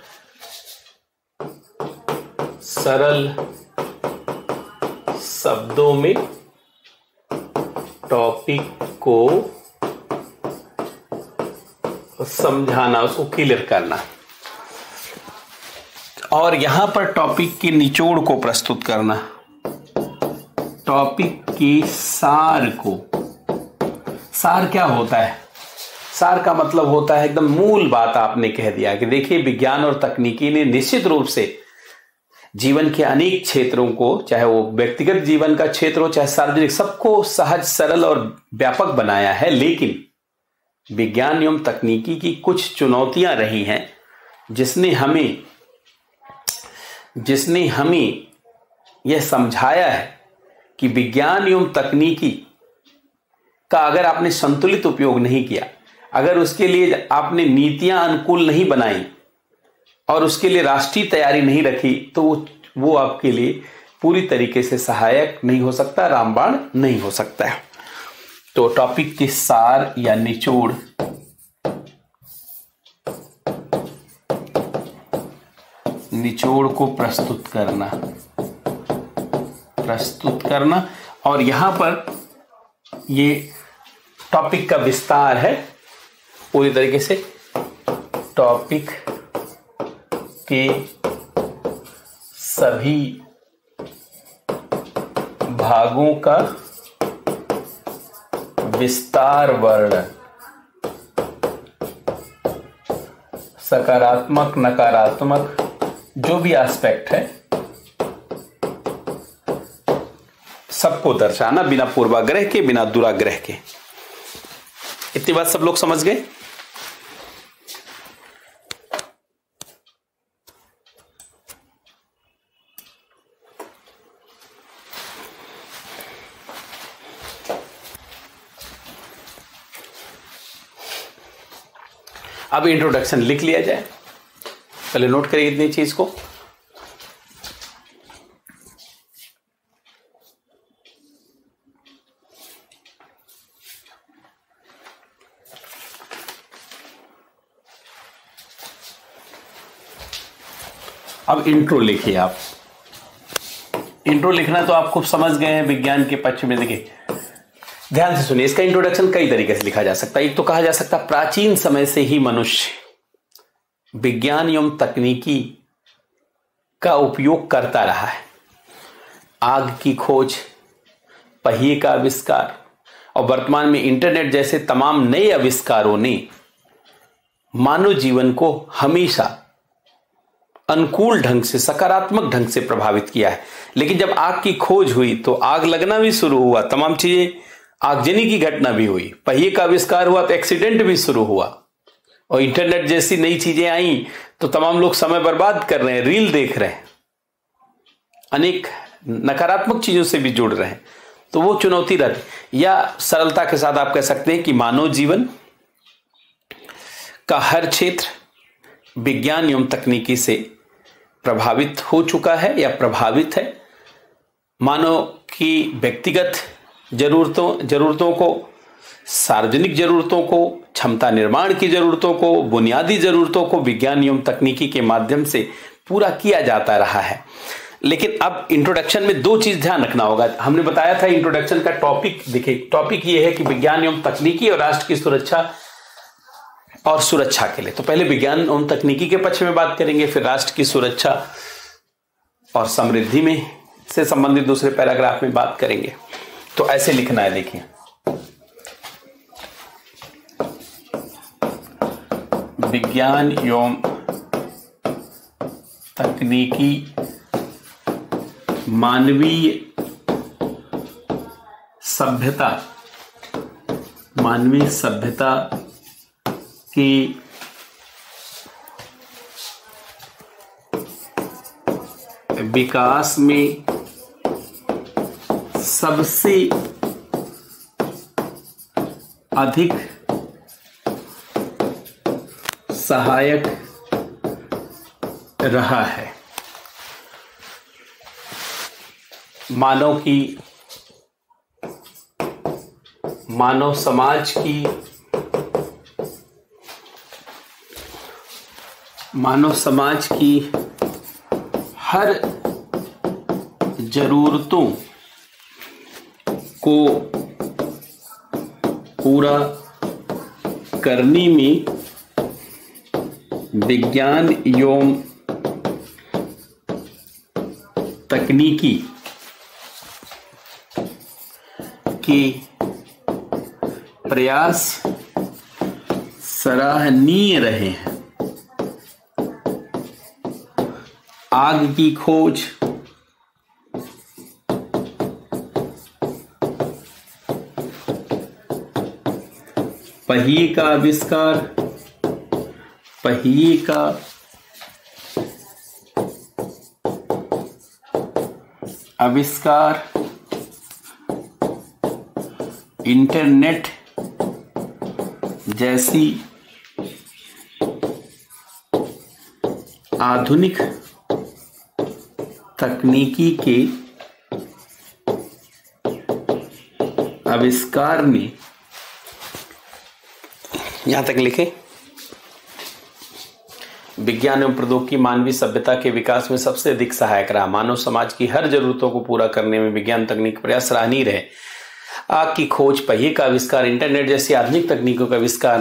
सरल शब्दों में टॉपिक को समझाना, उसको क्लियर करना, और यहां पर टॉपिक के निचोड़ को प्रस्तुत करना, टॉपिक के सार को। सार क्या होता है? सार का मतलब होता है एकदम मूल बात आपने कह दिया कि देखिए विज्ञान और तकनीकी ने निश्चित रूप से जीवन के अनेक क्षेत्रों को, चाहे वो व्यक्तिगत जीवन का क्षेत्र हो चाहे सार्वजनिक, सबको सहज, सरल और व्यापक बनाया है। लेकिन विज्ञान एवं तकनीकी की कुछ चुनौतियां रही हैं जिसने हमें यह समझाया है कि विज्ञान एवं तकनीकी का अगर आपने संतुलित उपयोग नहीं किया, अगर उसके लिए आपने नीतियां अनुकूल नहीं बनाई और उसके लिए राष्ट्रीय तैयारी नहीं रखी, तो वो आपके लिए पूरी तरीके से सहायक नहीं हो सकता, रामबाण नहीं हो सकता है। तो टॉपिक के सार या निचोड़, निचोड़ को प्रस्तुत करना, और यहां पर ये टॉपिक का विस्तार है पूरी तरीके से। टॉपिक के सभी भागों का विस्तार वर्णन, सकारात्मक, नकारात्मक, जो भी एस्पेक्ट है सबको दर्शाना, बिना पूर्वाग्रह के, बिना दुराग्रह के। इतनी बात सब लोग समझ गए? अब इंट्रोडक्शन लिख लिया जाए, पहले नोट करिए इतनी चीज को। अब इंट्रो लिखिए आप। इंट्रो लिखना तो आप खूब समझ गए हैं विज्ञान के पक्ष में। देखिए ध्यान से सुनिए, इसका इंट्रोडक्शन कई तरीके से लिखा जा सकता है। एक तो कहा जा सकता है प्राचीन समय से ही मनुष्य विज्ञान एवं तकनीकी का उपयोग करता रहा है। आग की खोज, पहिए का आविष्कार और वर्तमान में इंटरनेट जैसे तमाम नए आविष्कारों ने मानव जीवन को हमेशा अनुकूल ढंग से, सकारात्मक ढंग से प्रभावित किया है। लेकिन जब आग की खोज हुई तो आग लगना भी शुरू हुआ, तमाम चीजें, आगजनी की घटना भी हुई, पहिए का आविष्कार हुआ तो एक्सीडेंट भी शुरू हुआ, और इंटरनेट जैसी नई चीजें आई तो तमाम लोग समय बर्बाद कर रहे हैं, रील देख रहे हैं, अनेक नकारात्मक चीजों से भी जुड़ रहे हैं। तो वो चुनौती रहती, या सरलता के साथ आप कह सकते हैं कि मानव जीवन का हर क्षेत्र विज्ञान एवं तकनीकी से प्रभावित हो चुका है या प्रभावित है। मानव की व्यक्तिगत जरूरतों को, सार्वजनिक जरूरतों को, क्षमता निर्माण की जरूरतों को, बुनियादी जरूरतों को विज्ञान एवं तकनीकी के माध्यम से पूरा किया जाता रहा है। लेकिन अब इंट्रोडक्शन में दो चीज ध्यान रखना होगा। हमने बताया था इंट्रोडक्शन का टॉपिक, देखिए टॉपिक ये है कि विज्ञान एवं तकनीकी और राष्ट्र की सुरक्षा और सुरक्षा के लिए। तो पहले विज्ञान एवं तकनीकी के पक्ष में बात करेंगे, फिर राष्ट्र की सुरक्षा और समृद्धि में से संबंधित दूसरे पैराग्राफ में बात करेंगे। तो ऐसे लिखना है, देखिए विज्ञान एवं तकनीकी मानवीय सभ्यता के विकास में सबसे अधिक सहायक रहा है। मानव की मानव समाज की हर जरूरतों को पूरा करने में विज्ञान एवं तकनीकी के प्रयास सराहनीय रहे हैं। आग की खोज, पहिए का आविष्कार, इंटरनेट जैसी आधुनिक तकनीकी के आविष्कार ने, यहां तक लिखे, विज्ञान एवं प्रौद्योगिकी मानवीय सभ्यता के विकास में सबसे अधिक सहायक रहा। मानव समाज की हर जरूरतों को पूरा करने में विज्ञान तकनीक प्रयास सराहनीय रहे। आग की खोज, पहिए का आविष्कार, इंटरनेट जैसी आधुनिक तकनीकों का आविष्कार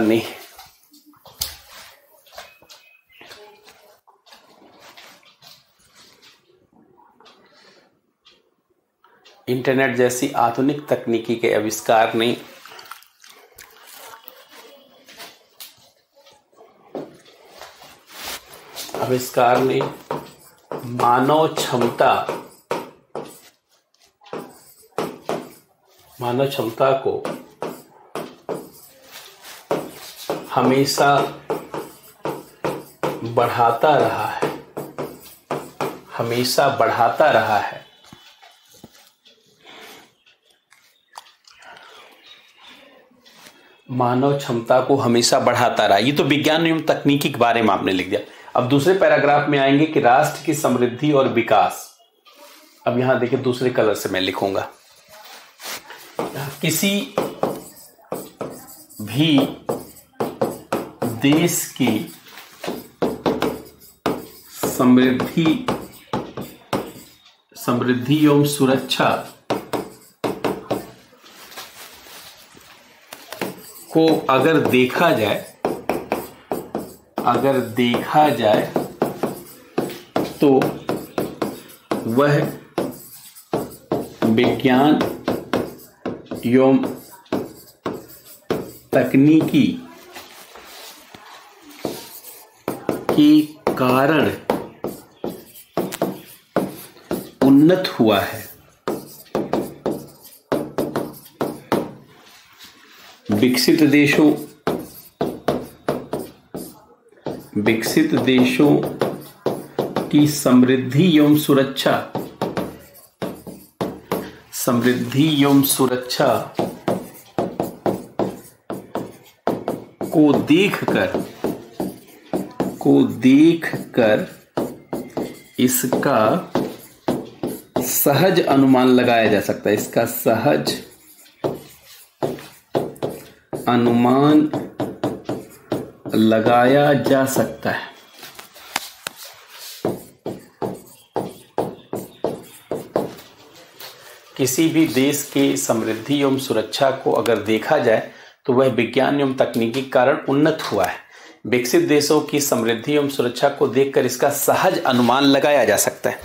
ने मानव क्षमता को हमेशा बढ़ाता रहा है। मानव क्षमता को हमेशा बढ़ाता रहा। ये तो विज्ञान एवं तकनीकी के बारे में आपने लिख दिया। अब दूसरे पैराग्राफ में आएंगे कि राष्ट्र की समृद्धि और विकास। अब यहां देखिए, दूसरे कलर से मैं लिखूंगा। किसी भी देश की समृद्धि एवं सुरक्षा को अगर देखा जाए तो वह विज्ञान एवं तकनीकी के कारण उन्नत हुआ है। विकसित देशों की समृद्धि एवं सुरक्षा को देखकर इसका सहज अनुमान लगाया जा सकता है। किसी भी देश की समृद्धि एवं सुरक्षा को अगर देखा जाए तो वह विज्ञान एवं तकनीकी के कारण उन्नत हुआ है। विकसित देशों की समृद्धि एवं सुरक्षा को देखकर इसका सहज अनुमान लगाया जा सकता है।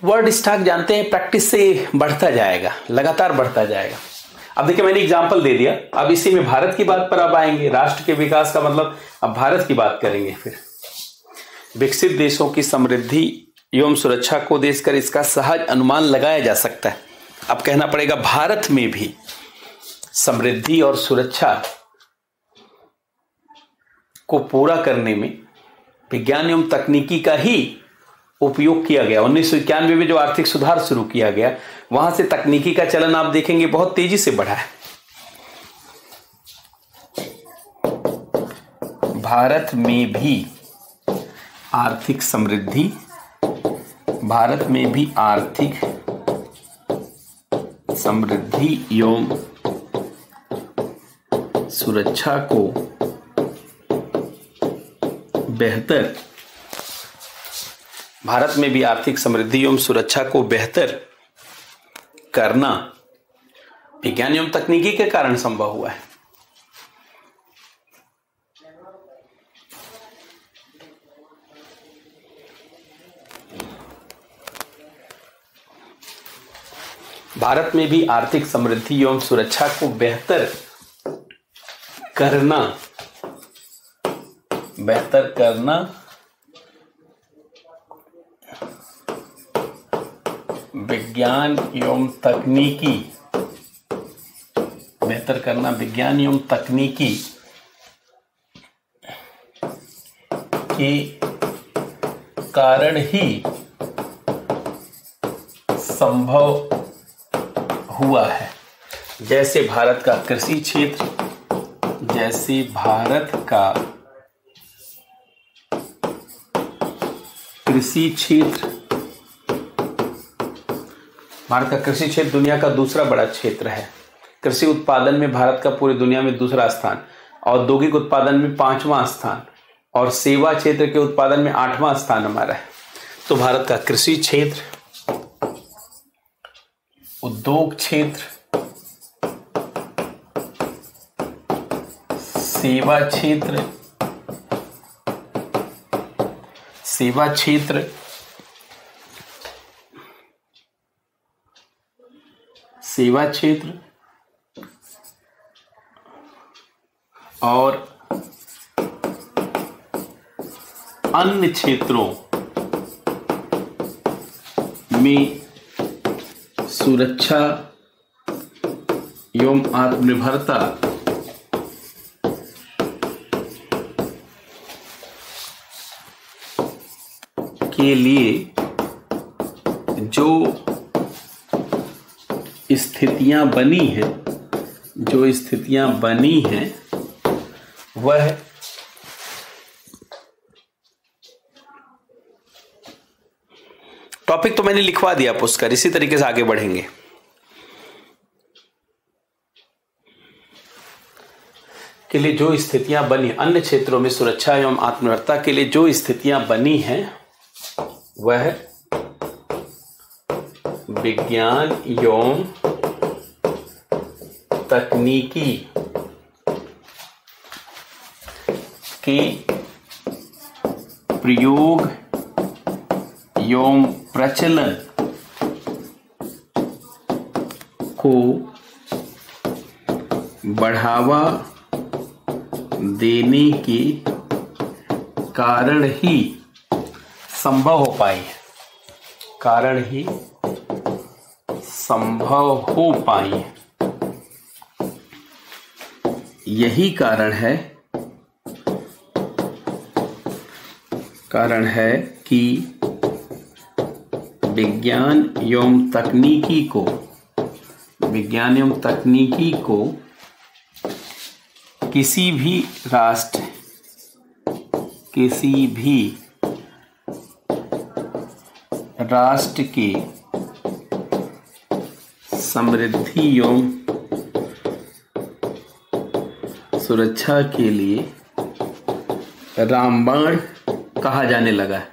वर्ड स्टॉक जानते हैं, प्रैक्टिस से बढ़ता जाएगा, लगातार बढ़ता जाएगा। अब देखिए, मैंने एग्जाम्पल दे दिया। अब इसी में भारत की बात पर अब आएंगे। राष्ट्र के विकास का मतलब अब भारत की बात करेंगे। फिर विकसित देशों की समृद्धि एवं सुरक्षा को देखकर इसका सहज अनुमान लगाया जा सकता है। अब कहना पड़ेगा, भारत में भी समृद्धि और सुरक्षा को पूरा करने में विज्ञान एवं तकनीकी का ही उपयोग किया गया। 1991 में जो आर्थिक सुधार शुरू किया गया, वहां से तकनीकी का चलन आप देखेंगे बहुत तेजी से बढ़ा है। भारत में भी आर्थिक समृद्धि एवं सुरक्षा को बेहतर, भारत में भी आर्थिक समृद्धि एवं सुरक्षा को बेहतर करना विज्ञान एवं तकनीकी के कारण संभव हुआ है। भारत में भी आर्थिक समृद्धि एवं सुरक्षा को बेहतर करना विज्ञान एवं तकनीकी, बेहतर करना विज्ञान एवं तकनीकी के कारण ही संभव हुआ है। जैसे भारत का कृषि क्षेत्र, भारत का कृषि क्षेत्र दुनिया का दूसरा बड़ा क्षेत्र है। कृषि उत्पादन में भारत का पूरी दुनिया में दूसरा स्थान, औद्योगिक उत्पादन में 5वां स्थान और सेवा क्षेत्र के उत्पादन में 8वां स्थान हमारा है। तो भारत का कृषि क्षेत्र, उद्योग क्षेत्र, सेवा क्षेत्र और अन्य क्षेत्रों में सुरक्षा एवं आत्मनिर्भरता के लिए जो स्थितियां बनी हैं वह टॉपिक तो मैंने लिखवा दिया पुष्कर, इसी तरीके से आगे बढ़ेंगे। के लिए जो स्थितियां बनी, अन्य क्षेत्रों में सुरक्षा एवं आत्मनिर्भरता के लिए जो स्थितियां बनी हैं वह विज्ञान एवं तकनीकी के प्रयोग एवं प्रचलन को बढ़ावा देने के कारण ही संभव हो पाई। यही कारण है कि विज्ञान एवं तकनीकी को किसी भी राष्ट्र के समृद्धि एवं सुरक्षा के लिए रामबाण कहा जाने लगा है।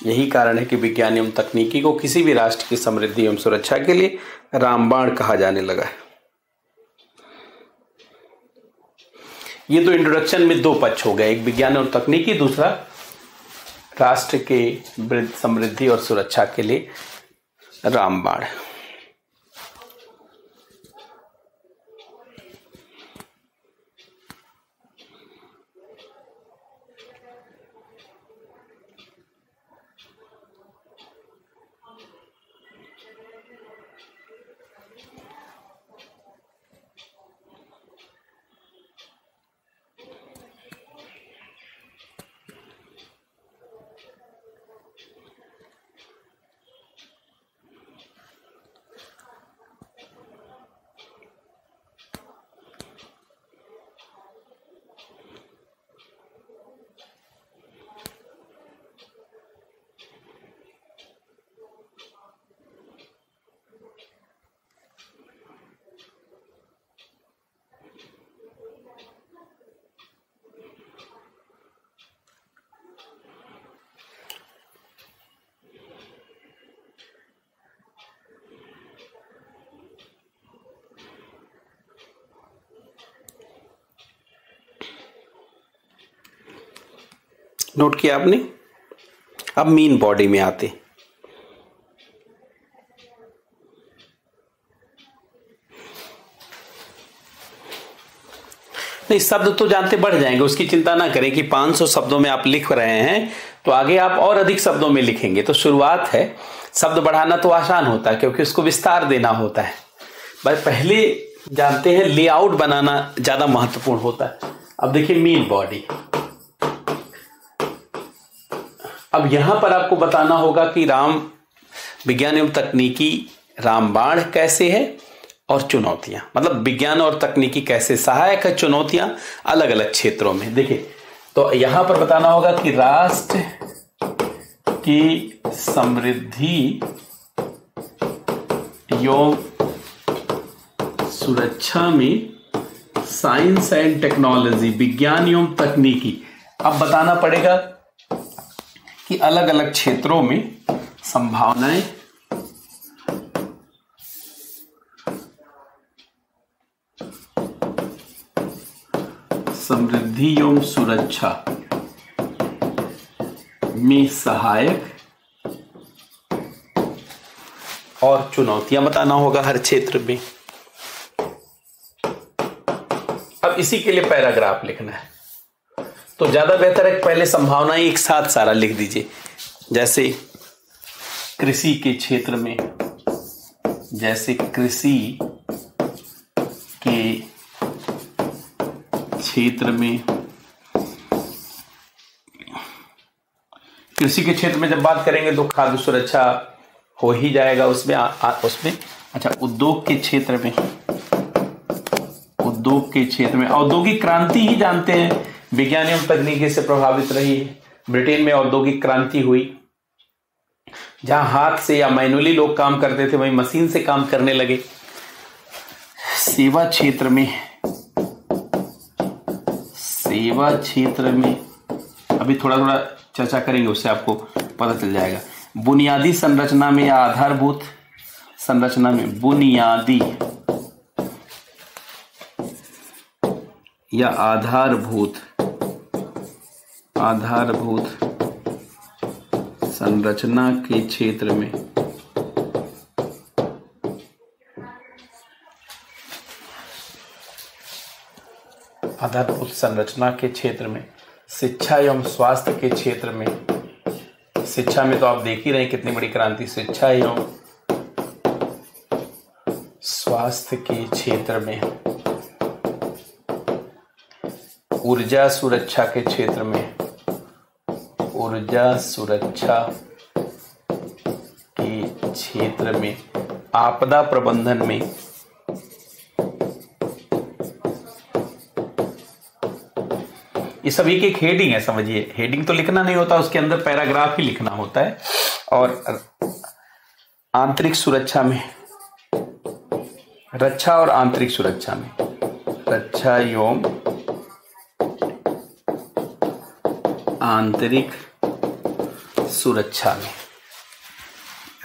यही कारण है कि विज्ञान एवं तकनीकी को किसी भी राष्ट्र की समृद्धि एवं सुरक्षा के लिए रामबाण कहा जाने लगा है। ये तो इंट्रोडक्शन में दो पक्ष हो गए, एक विज्ञान और तकनीकी, दूसरा राष्ट्र के समृद्धि और सुरक्षा के लिए रामबाण। नोट किया आपने। अब मीन बॉडी में आते, नहीं शब्द तो जानते बढ़ जाएंगे, उसकी चिंता ना करें कि 500 शब्दों में आप लिख रहे हैं तो आगे आप और अधिक शब्दों में लिखेंगे। तो शुरुआत है, शब्द बढ़ाना तो आसान होता है क्योंकि उसको विस्तार देना होता है। बस पहले जानते हैं लेआउट बनाना ज्यादा महत्वपूर्ण होता है। अब देखिए मीन बॉडी, अब यहां पर आपको बताना होगा कि राम विज्ञान एवं तकनीकी रामबाण कैसे है और चुनौतियां, मतलब विज्ञान और तकनीकी कैसे सहायक है, चुनौतियां अलग अलग क्षेत्रों में। देखिए तो यहां पर बताना होगा कि राष्ट्र की समृद्धि एवं सुरक्षा में साइंस एंड टेक्नोलॉजी, विज्ञान एवं तकनीकी। अब बताना पड़ेगा कि अलग अलग क्षेत्रों में संभावनाएं समृद्धि एवं सुरक्षा में सहायक और चुनौतियां बताना होगा हर क्षेत्र में। अब इसी के लिए पैराग्राफ लिखना है तो ज्यादा बेहतर है पहले संभावनाएं एक साथ सारा लिख दीजिए। जैसे कृषि के क्षेत्र में, जैसे कृषि के क्षेत्र में, कृषि के क्षेत्र में जब बात करेंगे तो खाद्य सुरक्षा हो ही जाएगा उसमें उसमें। अच्छा, उद्योग के क्षेत्र में, उद्योग के क्षेत्र में औद्योगिक क्रांति ही जानते हैं विज्ञान एवं तकनीकी से प्रभावित रही है। ब्रिटेन में औद्योगिक क्रांति हुई, जहां हाथ से या मैनुअली लोग काम करते थे वहीं मशीन से काम करने लगे। सेवा क्षेत्र में, सेवा क्षेत्र में अभी थोड़ा थोड़ा चर्चा करेंगे, उससे आपको पता चल जाएगा। बुनियादी संरचना में या आधारभूत संरचना में, बुनियादी या आधारभूत संरचना के क्षेत्र में आधारभूत संरचना के क्षेत्र में, शिक्षा एवं स्वास्थ्य के क्षेत्र में, शिक्षा में तो आप देख ही रहे हैं कितनी बड़ी क्रांति, शिक्षा एवं स्वास्थ्य के क्षेत्र में, ऊर्जा सुरक्षा के क्षेत्र में, ऊर्जा सुरक्षा के क्षेत्र में, आपदा प्रबंधन में, ये सभी की एक हेडिंग है, समझिए। हेडिंग तो लिखना नहीं होता, उसके अंदर पैराग्राफ ही लिखना होता है। और आंतरिक सुरक्षा में, रक्षा और आंतरिक सुरक्षा में, रक्षा एवं आंतरिक सुरक्षा में,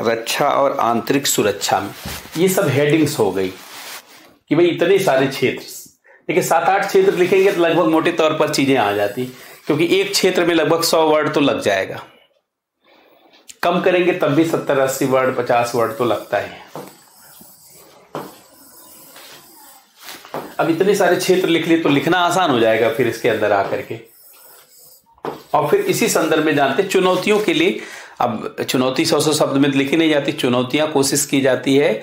रक्षा और आंतरिक सुरक्षा में, ये सब हेडिंग्स हो गई कि भाई इतने सारे क्षेत्र। देखिए 7-8 क्षेत्र लिखेंगे तो लगभग मोटे तौर पर चीजें आ जाती, क्योंकि एक क्षेत्र में लगभग 100 वर्ड तो लग जाएगा। कम करेंगे तब भी 70-80 वर्ड 50 वर्ड तो लगता है। अब इतने सारे क्षेत्र लिख लिए तो लिखना आसान हो जाएगा फिर इसके अंदर आकर के। और फिर इसी संदर्भ में जानते चुनौतियों के लिए, अब चुनौती 100 शब्द में लिखी नहीं जाती, चुनौतियां कोशिश की जाती है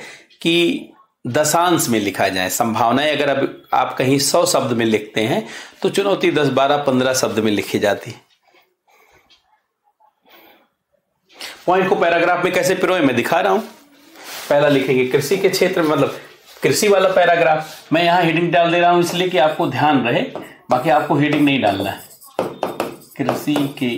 कि दशांश में लिखा जाए। संभावनाएं अगर अब आप कहीं 100 शब्द में लिखते हैं तो चुनौती 10, 12, 15 शब्द में लिखी जाती। पॉइंट को पैराग्राफ में कैसे पिरोए मैं दिखा रहा हूं। पहला लिखेंगे कृषि के क्षेत्र में, मतलब कृषि वाला पैराग्राफ। मैं यहां हेडिंग डाल दे रहा हूं इसलिए कि आपको ध्यान रहे, बाकी आपको हेडिंग नहीं डालना है। कृषि के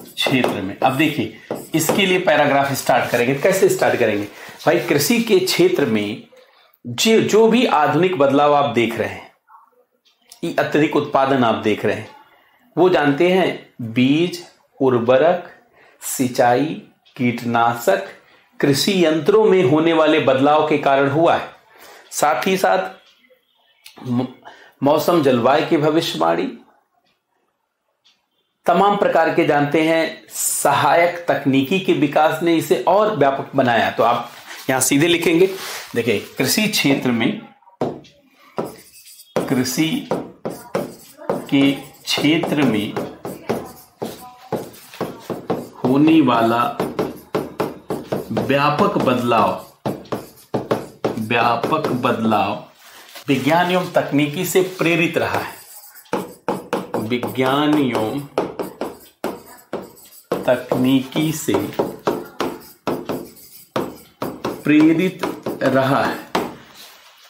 क्षेत्र में, अब देखिए इसके लिए पैराग्राफ स्टार्ट करेंगे। कैसे स्टार्ट करेंगे भाई? कृषि के क्षेत्र में जो भी आधुनिक बदलाव आप देख रहे हैं, अत्यधिक उत्पादन आप देख रहे हैं, वो जानते हैं बीज, उर्वरक, सिंचाई, कीटनाशक, कृषि यंत्रों में होने वाले बदलाव के कारण हुआ है। साथ ही साथ मौसम जलवायु की भविष्यवाणी, तमाम प्रकार के जानते हैं सहायक तकनीकी के विकास ने इसे और व्यापक बनाया। तो आप यहां सीधे लिखेंगे, देखिए कृषि क्षेत्र में, कृषि के क्षेत्र में होने वाला व्यापक बदलाव विज्ञान एवं तकनीकी से प्रेरित रहा है। विज्ञान एवं तकनीकी से प्रेरित रहा है।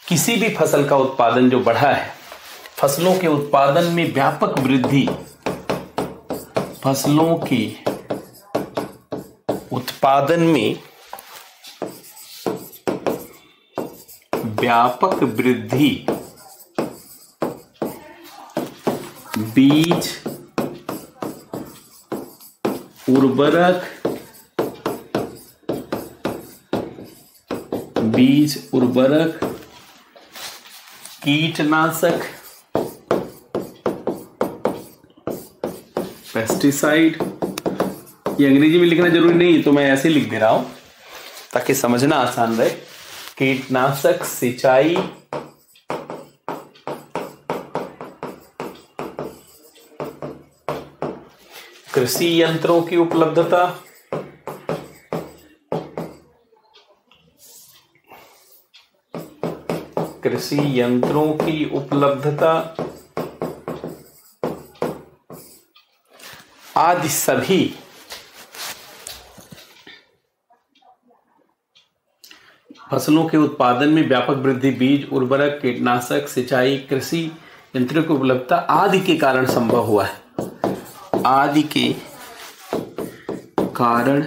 किसी भी फसल का उत्पादन जो बढ़ा है, फसलों के उत्पादन में व्यापक वृद्धि, फसलों के उत्पादन में व्यापक वृद्धि, बीज उर्वरक, कीटनाशक, पेस्टिसाइड, ये अंग्रेजी में लिखना जरूरी नहीं, तो मैं ऐसे लिख दे रहा हूं ताकि समझना आसान रहे। कीटनाशक, सिंचाई, कृषि यंत्रों की उपलब्धता, आदि सभी फसलों के उत्पादन में व्यापक वृद्धि, बीज उर्वरक, कीटनाशक, सिंचाई, कृषि यंत्रों की उपलब्धता आदि के कारण संभव हुआ है। आदि के कारण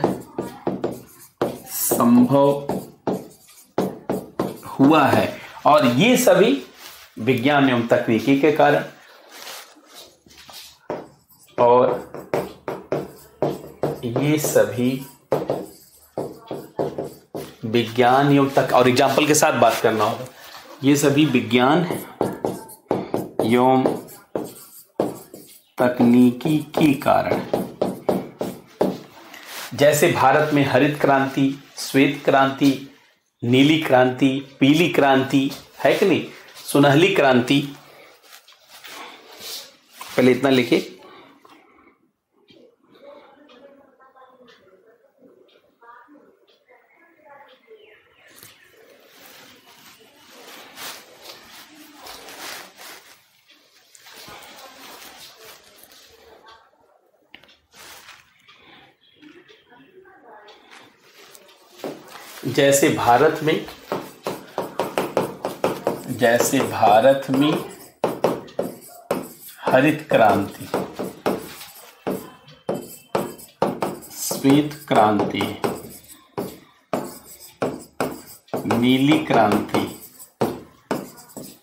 संभव हुआ है, और ये सभी विज्ञान एवं तकनीकी के कारण, और ये सभी विज्ञान एवं और एग्जाम्पल के साथ बात करना होगा, ये सभी विज्ञान एवं तकनीकी के कारण, जैसे भारत में हरित क्रांति, श्वेत क्रांति, नीली क्रांति, पीली क्रांति है कि नहीं, सुनहली क्रांति, पहले इतना लिखे। जैसे भारत में हरित क्रांति, श्वेत क्रांति, नीली क्रांति,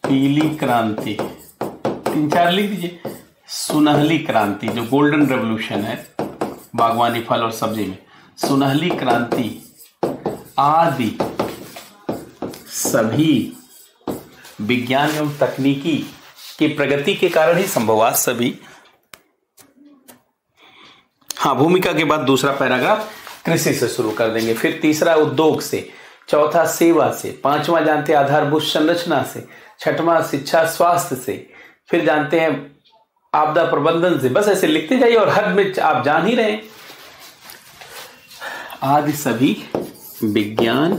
पीली क्रांति, 3-4 लिख दीजिए, सुनहली क्रांति जो गोल्डन रेवोल्यूशन है बागवानी, फल और सब्जी में, सुनहली क्रांति आदि सभी विज्ञान एवं तकनीकी की प्रगति के कारण ही संभव हुआ। सभी, हाँ, भूमिका के बाद दूसरा पैराग्राफ कृषि से शुरू कर देंगे, फिर तीसरा उद्योग से, चौथा सेवा से, पांचवा जानते हैं आधारभूत संरचना से, छठवां शिक्षा स्वास्थ्य से, फिर जानते हैं आपदा प्रबंधन से। बस ऐसे लिखते जाइए और हद में आप जान ही रहे हैं। आदि सभी विज्ञान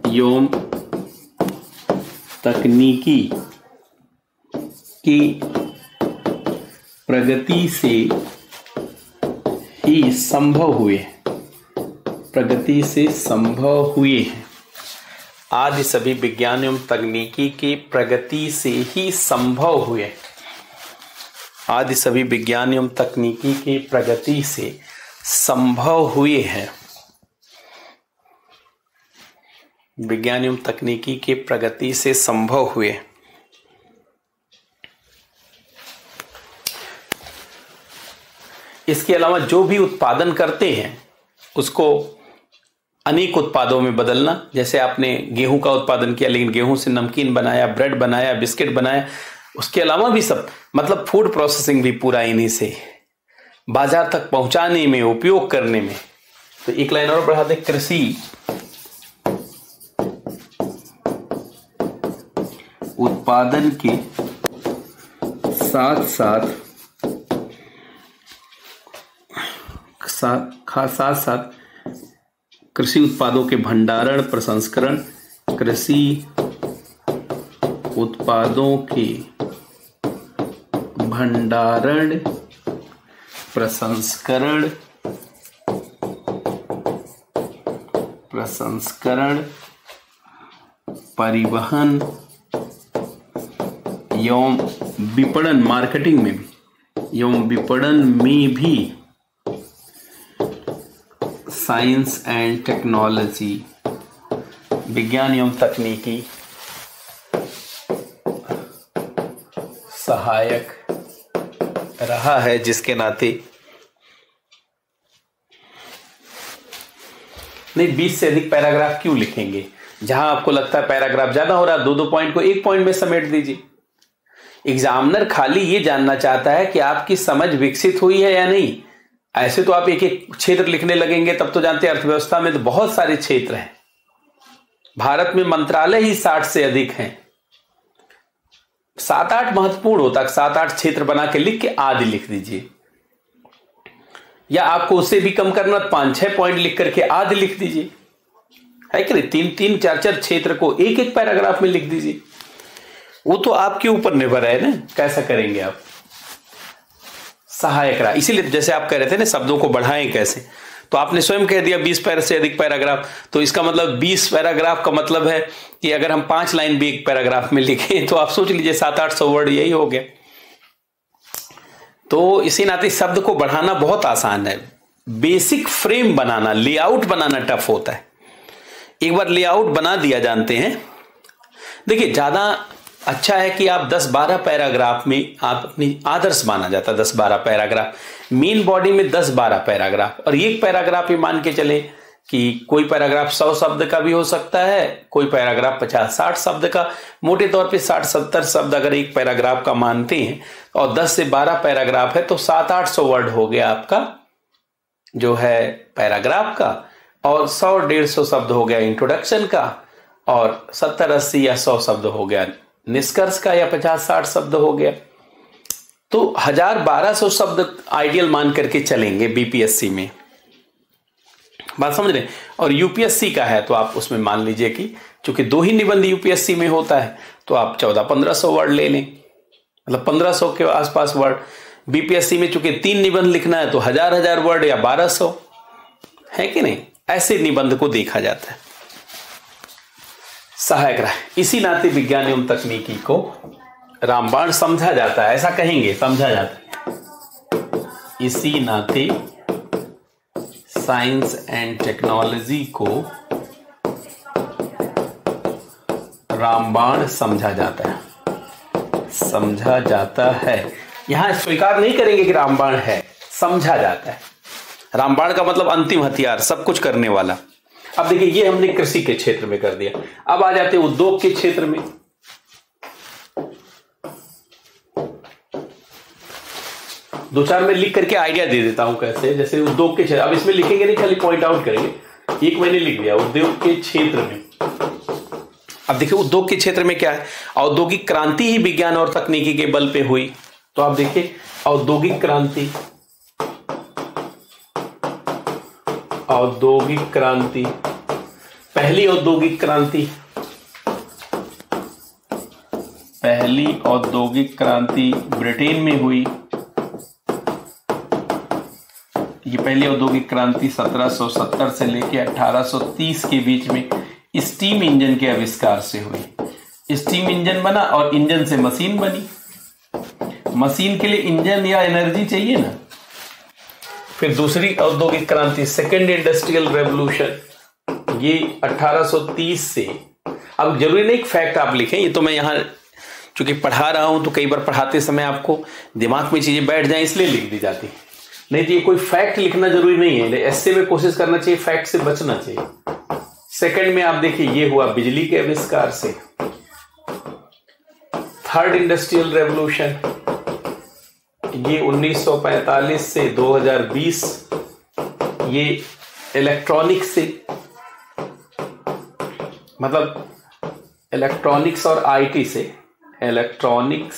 एवं तकनीकी की प्रगति से ही संभव हुए, आदि सभी विज्ञान एवं तकनीकी की प्रगति से ही संभव हुए, आदि सभी विज्ञान एवं तकनीकी की प्रगति से संभव हुए हैं, विज्ञान एवं तकनीकी के प्रगति से संभव हुए। इसके अलावा जो भी उत्पादन करते हैं उसको अनेक उत्पादों में बदलना। जैसे आपने गेहूं का उत्पादन किया, लेकिन गेहूं से नमकीन बनाया, ब्रेड बनाया, बिस्किट बनाया, उसके अलावा भी सब, मतलब फूड प्रोसेसिंग भी पूरा इन्हीं से बाजार तक पहुंचाने में, उपयोग करने में। तो एक लाइन और बढ़ा दे, कृषि उत्पादन के साथ साथ कृषि उत्पादों के भंडारण, प्रसंस्करण, कृषि उत्पादों के भंडारण, प्रसंस्करण, परिवहन एवं विपणन, मार्केटिंग में एवं विपणन में भी साइंस एंड टेक्नोलॉजी, विज्ञान एवं तकनीकी सहायक रहा है, जिसके नाते नहीं 20 से अधिक पैराग्राफ क्यों लिखेंगे? जहां आपको लगता है पैराग्राफ ज्यादा हो रहा है, 2-2 पॉइंट को 1 पॉइंट में समेट दीजिए। एग्जामिनर खाली ये जानना चाहता है कि आपकी समझ विकसित हुई है या नहीं। ऐसे तो आप एक एक क्षेत्र लिखने लगेंगे, तब तो जानते हैं अर्थव्यवस्था में तो बहुत सारे क्षेत्र हैं। भारत में मंत्रालय ही 60 से अधिक हैं। 7-8 महत्वपूर्ण होता है, 7-8 क्षेत्र बना के लिख के आदि लिख दीजिए, या आपको उससे भी कम करना 5-6 पॉइंट लिख करके आदि लिख दीजिए, है कि नहीं? 3-3, 4-4 क्षेत्र को एक एक पैराग्राफ में लिख दीजिए। वो तो आपके ऊपर निर्भर है ना, कैसा करेंगे आप। सहायक रहा, इसीलिए जैसे आप कह रहे थे ना शब्दों को बढ़ाएं कैसे, तो आपने स्वयं कह दिया 20 पैरा से अधिक पैराग्राफ। तो इसका मतलब 20 पैराग्राफ का मतलब है कि अगर हम 5 लाइन भी एक पैराग्राफ में लिखें तो आप सोच लीजिए 700-800 वर्ड यही हो गया। तो इसी नाते शब्द को बढ़ाना बहुत आसान है। बेसिक फ्रेम बनाना, लेआउट बनाना टफ होता है। एक बार लेआउट बना दिया जानते हैं, देखिए ज्यादा अच्छा है कि आप 10-12 पैराग्राफ में, आप अपनी आदर्श माना जाता है 10-12 पैराग्राफ, मेन बॉडी में 10-12 पैराग्राफ, और एक पैराग्राफ ही मान के चले कि कोई पैराग्राफ 100 शब्द का भी हो सकता है, कोई पैराग्राफ 50-60 शब्द का। मोटे तौर पे 60-70 शब्द अगर एक पैराग्राफ का मानते हैं और 10 से 12 पैराग्राफ है तो 700-800 वर्ड हो गया आपका जो है पैराग्राफ का, और 100-150 शब्द हो गया इंट्रोडक्शन का, और 70-80 या 100 शब्द हो गया निष्कर्ष का, या 50-60 शब्द हो गया। तो 1000-1200 शब्द आइडियल मान करके चलेंगे बीपीएससी में, बात समझ रहे। और यूपीएससी का है तो आप उसमें मान लीजिए कि चूंकि 2 ही निबंध यूपीएससी में होता है तो आप 1400-1500 वर्ड ले लें, मतलब 1500 के आसपास वर्ड। बीपीएससी में चूंकि 3 निबंध लिखना है तो 1000 वर्ड या 1200, है कि नहीं? ऐसे निबंध को देखा जाता है। सहायक रहा, इसी नाते विज्ञान एवं तकनीकी को रामबाण समझा जाता है, ऐसा कहेंगे, समझा जाता है। इसी नाते साइंस एंड टेक्नोलॉजी को रामबाण समझा जाता है, समझा जाता है। यहां स्वीकार नहीं करेंगे कि रामबाण है, समझा जाता है। रामबाण का मतलब अंतिम हथियार, सब कुछ करने वाला। अब देखिए ये हमने कृषि के क्षेत्र में कर दिया, अब आ जाते हैं उद्योग के क्षेत्र में। दो चार मैं लिख करके आइडिया दे देता हूं कैसे, जैसे उद्योग के क्षेत्र, अब इसमें लिखेंगे नहीं, खाली पॉइंट आउट करेंगे। एक मैंने लिख दिया उद्योग के क्षेत्र में। अब देखिए उद्योग के क्षेत्र में क्या है, औद्योगिक क्रांति ही विज्ञान और तकनीकी के बल पे हुई। तो आप देखिए औद्योगिक क्रांति, औद्योगिक क्रांति, पहली औद्योगिक क्रांति, पहली औद्योगिक क्रांति ब्रिटेन में हुई। ये पहली औद्योगिक क्रांति 1770 से लेकर 1830 के बीच में स्टीम इंजन के आविष्कार से हुई। स्टीम इंजन बना और इंजन से मशीन बनी। मशीन के लिए इंजन या एनर्जी चाहिए ना। फिर दूसरी औद्योगिक क्रांति, सेकेंड इंडस्ट्रियल रेवोल्यूशन, ये 1830 से। अब जरूरी नहीं एक फैक्ट आप लिखें, ये तो मैं यहाँ चूंकि पढ़ा रहा हूं तो कई बार पढ़ाते समय आपको दिमाग में चीजें बैठ जाए इसलिए लिख दी जाती, नहीं तो ये कोई फैक्ट लिखना जरूरी नहीं है। ऐसे में कोशिश करना चाहिए, फैक्ट से बचना चाहिए। सेकंड में आप देखिए ये हुआ बिजली के आविष्कार से। थर्ड इंडस्ट्रियल रेवोल्यूशन ये 1945 से 2020 ये इलेक्ट्रॉनिक्स से, मतलब इलेक्ट्रॉनिक्स और आईटी से, इलेक्ट्रॉनिक्स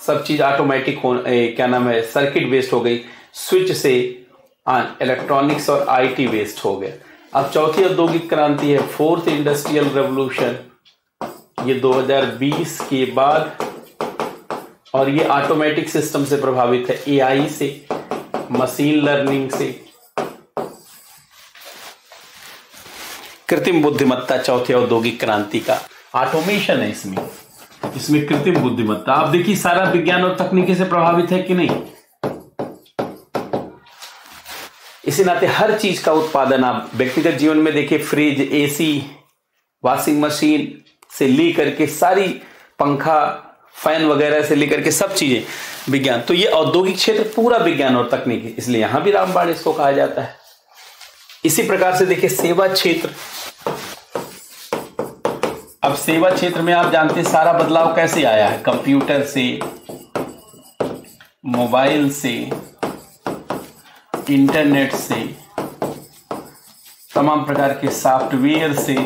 सब चीज ऑटोमेटिक हो, क्या नाम है, सर्किट बेस्ड हो गई, स्विच से इलेक्ट्रॉनिक्स और आईटी बेस्ड हो गया। अब चौथी औद्योगिक क्रांति है, फोर्थ इंडस्ट्रियल रेवोल्यूशन, ये 2020 के बाद, और ये ऑटोमेटिक सिस्टम से प्रभावित है, एआई से, मशीन लर्निंग से, कृत्रिम बुद्धिमत्ता चौथी औद्योगिक क्रांति का ऑटोमेशन है। इसमें कृत्रिम बुद्धिमत्ता, आप देखिए सारा विज्ञान और तकनीकी से प्रभावित है कि नहीं। इसी नाते हर चीज का उत्पादन आप व्यक्तिगत जीवन में देखिए, फ्रिज, एसी, वॉशिंग मशीन से लेकर के सारी, पंखा, फैन वगैरह से लेकर के सब चीजें विज्ञान। तो ये औद्योगिक क्षेत्र पूरा विज्ञान और तकनीकी, इसलिए यहां भी रामबाण इसको कहा जाता है। इसी प्रकार से देखिए सेवा क्षेत्र। अब सेवा क्षेत्र में आप जानते हैं सारा बदलाव कैसे आया है, कंप्यूटर से, मोबाइल से, इंटरनेट से, तमाम प्रकार के सॉफ्टवेयर से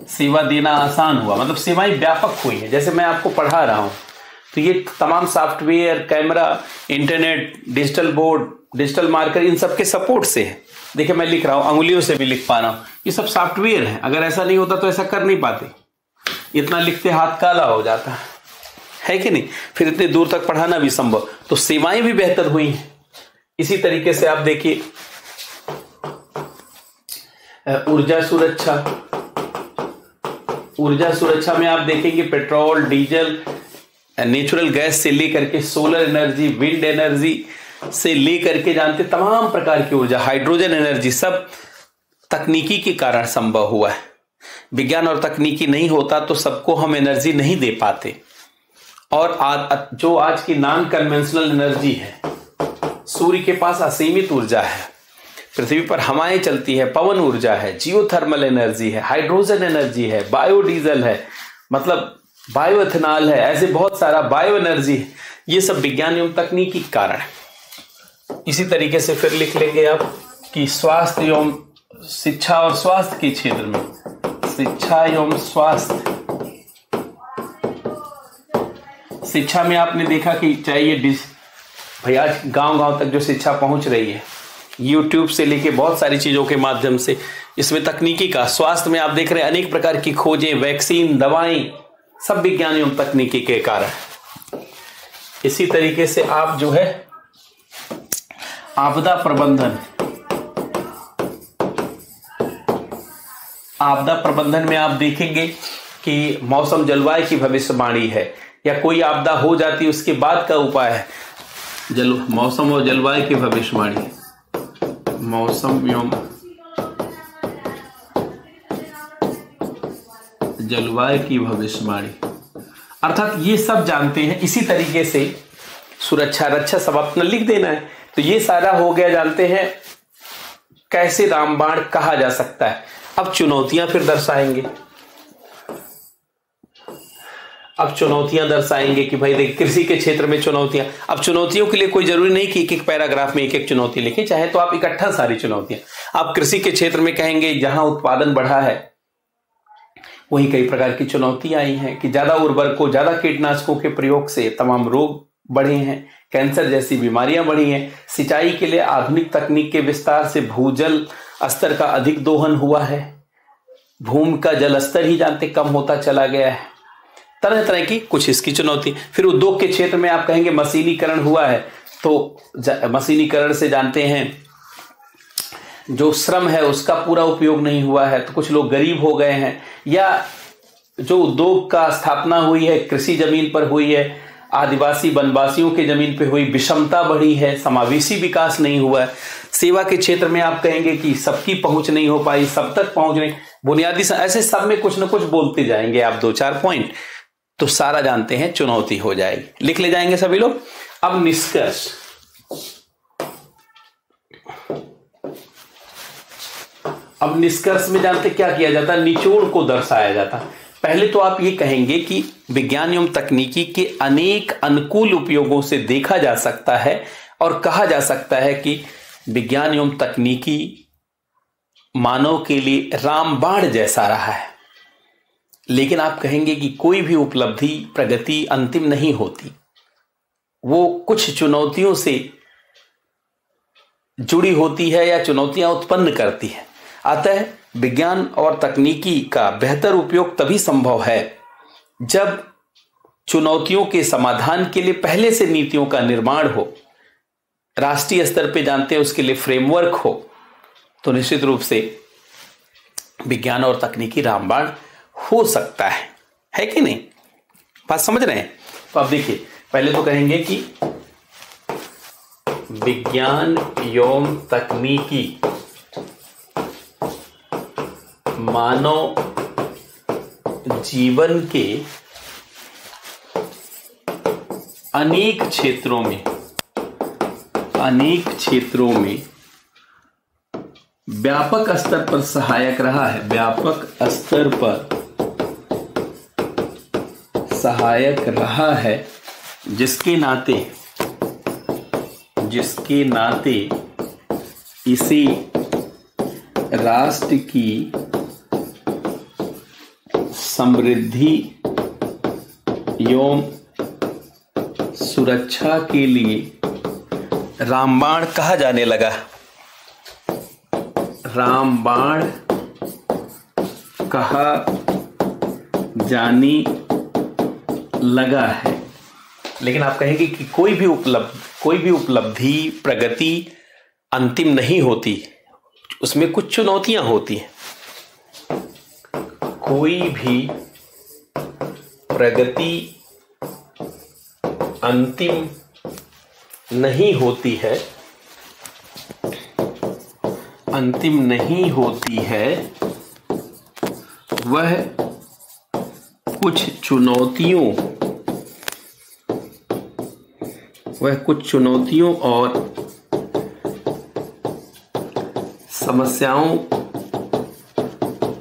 सेवा देना आसान हुआ, मतलब सेवाएं व्यापक हुई है। जैसे मैं आपको पढ़ा रहा हूं तो ये तमाम software, camera, internet, digital board, digital marker, इन सब के सपोर्ट से है। देखिए मैं लिख रहा हूं, अंगुलियों से भी लिख पा रहा हूं, ये सब सॉफ्टवेयर है। अगर ऐसा नहीं होता तो ऐसा कर नहीं पाते, इतना लिखते हाथ काला हो जाता है कि नहीं, फिर इतने दूर तक पढ़ाना भी संभव। तो सेवाएं भी बेहतर हुई हैं। इसी तरीके से आप देखिए ऊर्जा सुरक्षा। ऊर्जा सुरक्षा में आप देखेंगे पेट्रोल, डीजल, नेचुरल गैस से लेकर के सोलर एनर्जी, विंड एनर्जी से लेकर के जानते तमाम प्रकार की ऊर्जा, हाइड्रोजन एनर्जी, सब तकनीकी के कारण संभव हुआ है। विज्ञान और तकनीकी नहीं होता तो सबको हम एनर्जी नहीं दे पाते। और जो आज की नॉन कन्वेंशनल एनर्जी है, सूर्य के पास असीमित ऊर्जा है, पृथ्वी पर हवाएं चलती है, पवन ऊर्जा है, जियोथर्मल एनर्जी है, हाइड्रोजन एनर्जी है, बायोडीजल है, मतलब बायो एथेनॉल है, ऐसे बहुत सारा बायो एनर्जी है। ये सब विज्ञान एवं तकनीकी के कारण है। इसी तरीके से फिर लिख लेंगे आप कि स्वास्थ्य एवं शिक्षा और स्वास्थ्य के क्षेत्र में, शिक्षा एवं स्वास्थ्य, शिक्षा में आपने देखा कि चाहे ये भाई आज गांव-गांव तक जो शिक्षा पहुंच रही है, YouTube से लेके बहुत सारी चीजों के माध्यम से, इसमें तकनीकी का, स्वास्थ्य में आप देख रहे हैं अनेक प्रकार की खोजें, वैक्सीन, दवाएं, सब विज्ञान एवं तकनीकी के कारण। इसी तरीके से आप जो है आपदा प्रबंधन, आपदा प्रबंधन में आप देखेंगे कि मौसम जलवायु की भविष्यवाणी है, या कोई आपदा हो जाती है उसके बाद का उपाय है। मौसम और जलवायु की भविष्यवाणी, मौसम एवं जलवायु की भविष्यवाणी, अर्थात ये सब जानते हैं। इसी तरीके से सुरक्षा, रक्षा सब अपना लिख देना है। तो ये सारा हो गया, जानते हैं कैसे रामबाण कहा जा सकता है। अब चुनौतियां फिर दर्शाएंगे। अब चुनौतियां दर्शाएंगे कि भाई देख कृषि के क्षेत्र में चुनौतियां। अब चुनौतियों के लिए कोई जरूरी नहीं कि एक एक पैराग्राफ में एक एक चुनौती लिखें, चाहे तो आप इकट्ठा सारी चुनौतियां। आप कृषि के क्षेत्र में कहेंगे जहां उत्पादन बढ़ा है वही कई प्रकार की चुनौतियां आई हैं कि ज्यादा उर्वरकों, ज्यादा कीटनाशकों के प्रयोग से तमाम रोग बढ़े हैं, कैंसर जैसी बीमारियां बढ़ी हैं। सिंचाई के लिए आधुनिक तकनीक के विस्तार से भूजल स्तर का अधिक दोहन हुआ है, भूमि का जल स्तर ही जानते कम होता चला गया है। तरह तरह की कुछ इसकी चुनौती। फिर उद्योग के क्षेत्र में आप कहेंगे मशीनीकरण हुआ है, तो मशीनीकरण से जानते हैं जो श्रम है उसका पूरा उपयोग नहीं हुआ है, तो कुछ लोग गरीब हो गए हैं, या जो उद्योग का स्थापना हुई है कृषि जमीन पर हुई है, आदिवासी वनवासियों के जमीन पे हुई, विषमता बढ़ी है, समावेशी विकास नहीं हुआ है। सेवा के क्षेत्र में आप कहेंगे कि सबकी पहुंच नहीं हो पाई, सब तक पहुंच नहीं, बुनियादी ऐसे सब में कुछ ना कुछ बोलते जाएंगे आप 2-4 पॉइंट, तो सारा जानते हैं चुनौती हो जाएगी। लिख ले जाएंगे सभी लोग। अब निष्कर्ष, अब निष्कर्ष में जानते क्या किया जाता है, निचोड़ को दर्शाया जाता है। पहले तो आप ये कहेंगे कि विज्ञान एवं तकनीकी के अनेक अनुकूल उपयोगों से देखा जा सकता है और कहा जा सकता है कि विज्ञान एवं तकनीकी मानव के लिए रामबाण जैसा रहा है। लेकिन आप कहेंगे कि कोई भी उपलब्धि, प्रगति अंतिम नहीं होती, वो कुछ चुनौतियों से जुड़ी होती है या चुनौतियां उत्पन्न करती है। अतः विज्ञान और तकनीकी का बेहतर उपयोग तभी संभव है जब चुनौतियों के समाधान के लिए पहले से नीतियों का निर्माण हो, राष्ट्रीय स्तर पे जानते हैं उसके लिए फ्रेमवर्क हो। तो निश्चित रूप से विज्ञान और तकनीकी रामबाण हो सकता है कि नहीं? बात समझ रहे हैं? तो आप देखिए, पहले तो कहेंगे कि विज्ञान एवं तकनीकी मानव जीवन के अनेक क्षेत्रों में व्यापक स्तर पर सहायक रहा है। व्यापक स्तर पर सहायक रहा है, जिसके नाते इसे राष्ट्र की समृद्धि एवं सुरक्षा के लिए रामबाण कहा जाने लगा। रामबाण कहा जाने लगा है। लेकिन आप कहेंगे कि कोई भी उपलब्धि, प्रगति अंतिम नहीं होती, उसमें कुछ चुनौतियां होती हैं। कोई भी प्रगति अंतिम नहीं होती है, वह कुछ चुनौतियों और समस्याओं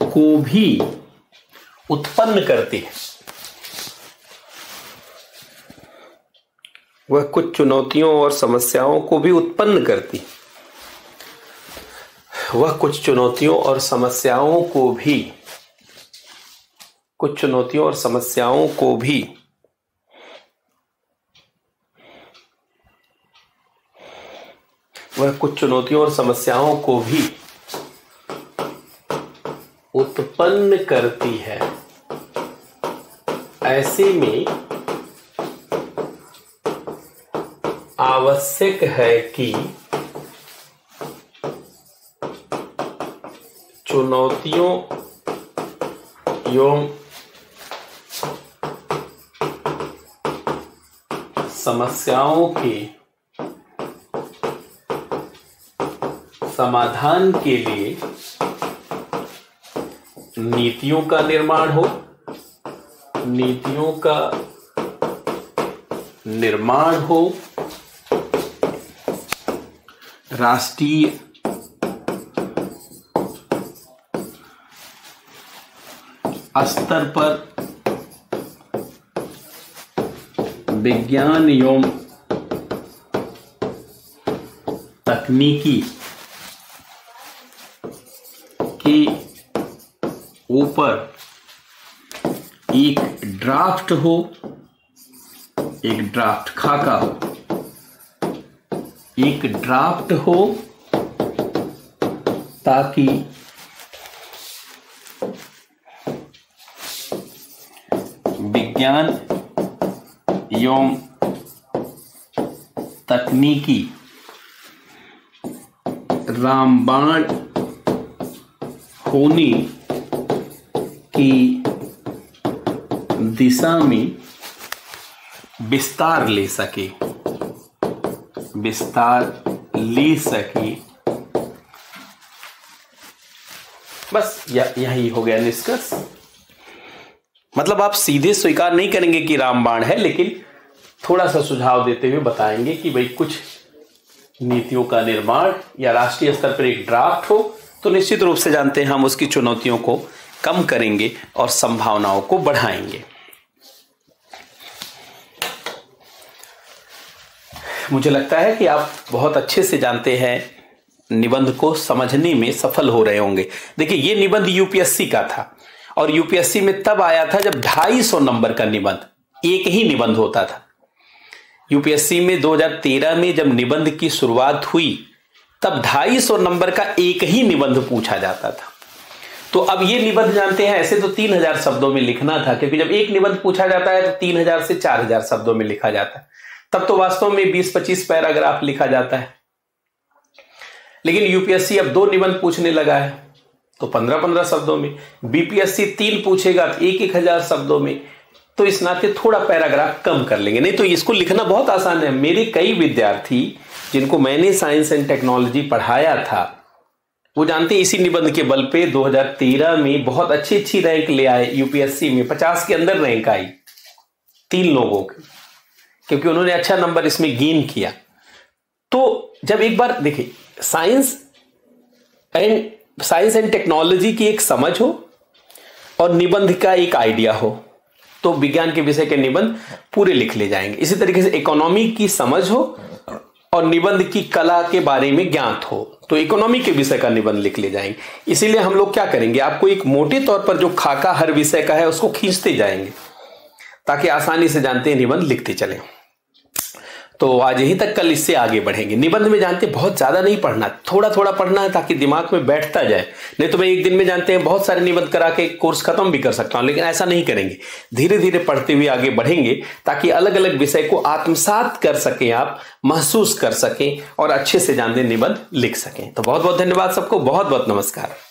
को भी उत्पन्न करती है। वह कुछ चुनौतियों और समस्याओं को भी उत्पन्न करती है। वह कुछ चुनौतियों और समस्याओं को भी वह कुछ चुनौतियों और समस्याओं को भी उत्पन्न करती है। ऐसे में आवश्यक है कि चुनौतियों एवं समस्याओं के समाधान के लिए नीतियों का निर्माण हो, राष्ट्रीय स्तर पर विज्ञान एवं तकनीकी के ऊपर एक ड्राफ्ट खाका हो, ताकि विज्ञान एवं तकनीकी रामबाण होने की दिशा में विस्तार ले सके। बस यही हो गया निष्कर्ष। मतलब आप सीधे स्वीकार नहीं करेंगे कि रामबाण है, लेकिन थोड़ा सा सुझाव देते हुए बताएंगे कि भाई कुछ नीतियों का निर्माण या राष्ट्रीय स्तर पर एक ड्राफ्ट हो, तो निश्चित रूप से जानते हैं हम उसकी चुनौतियों को कम करेंगे और संभावनाओं को बढ़ाएंगे। मुझे लगता है कि आप बहुत अच्छे से जानते हैं, निबंध को समझने में सफल हो रहे होंगे। देखिए, ये निबंध यूपीएससी का था और यूपीएससी में तब आया था जब 250 नंबर का निबंध, एक ही निबंध होता था। यूपीएससी में 2013 में जब निबंध की शुरुआत हुई तब 250 नंबर का एक ही निबंध पूछा जाता था। तो अब ये निबंध जानते हैं, ऐसे तो 3000 शब्दों में लिखना था, क्योंकि जब एक निबंध पूछा जाता है तो 3000 से 4000 शब्दों में लिखा जाता है। तब तो वास्तव में 20-25 पैराग्राफ लिखा जाता है। लेकिन यूपीएससी अब 2 निबंध पूछने लगा है तो 15-15 शब्दों में, बीपीएससी 3 पूछेगा 1-1000 शब्दों में, तो इस नाते थोड़ा पैराग्राफ कम कर लेंगे। नहीं तो इसको लिखना बहुत आसान है। मेरे कई विद्यार्थी जिनको मैंने साइंस एंड टेक्नोलॉजी पढ़ाया था, वो जानते हैं इसी निबंध के बल पे 2013 में बहुत अच्छी रैंक ले आए यूपीएससी में। 50 के अंदर रैंक आई 3 लोगों की, क्योंकि उन्होंने अच्छा नंबर इसमें गेन किया। तो जब एक बार देखिए, साइंस एंड टेक्नोलॉजी की एक समझ हो और निबंध का एक आइडिया हो तो विज्ञान के विषय के निबंध पूरे लिख ले जाएंगे। इसी तरीके से इकोनॉमी की समझ हो और निबंध की कला के बारे में ज्ञात हो तो इकोनॉमी के विषय का निबंध लिख ले जाएंगे। इसीलिए हम लोग क्या करेंगे, आपको एक मोटे तौर पर जो खाका हर विषय का है उसको खींचते जाएंगे ताकि आसानी से जानते हैं निबंध लिखते चले। तो आज यहीं तक, कल इससे आगे बढ़ेंगे। निबंध में जानते बहुत ज्यादा नहीं पढ़ना, थोड़ा थोड़ा पढ़ना है ताकि दिमाग में बैठता जाए। नहीं तो मैं एक दिन में जानते हैं बहुत सारे निबंध करा के कोर्स खत्म भी कर सकता हूं, लेकिन ऐसा नहीं करेंगे। धीरे धीरे पढ़ते हुए आगे बढ़ेंगे ताकि अलग अलग विषय को आत्मसात कर सकें, आप महसूस कर सकें और अच्छे से जानते निबंध लिख सकें। तो बहुत बहुत धन्यवाद सबको, बहुत बहुत नमस्कार।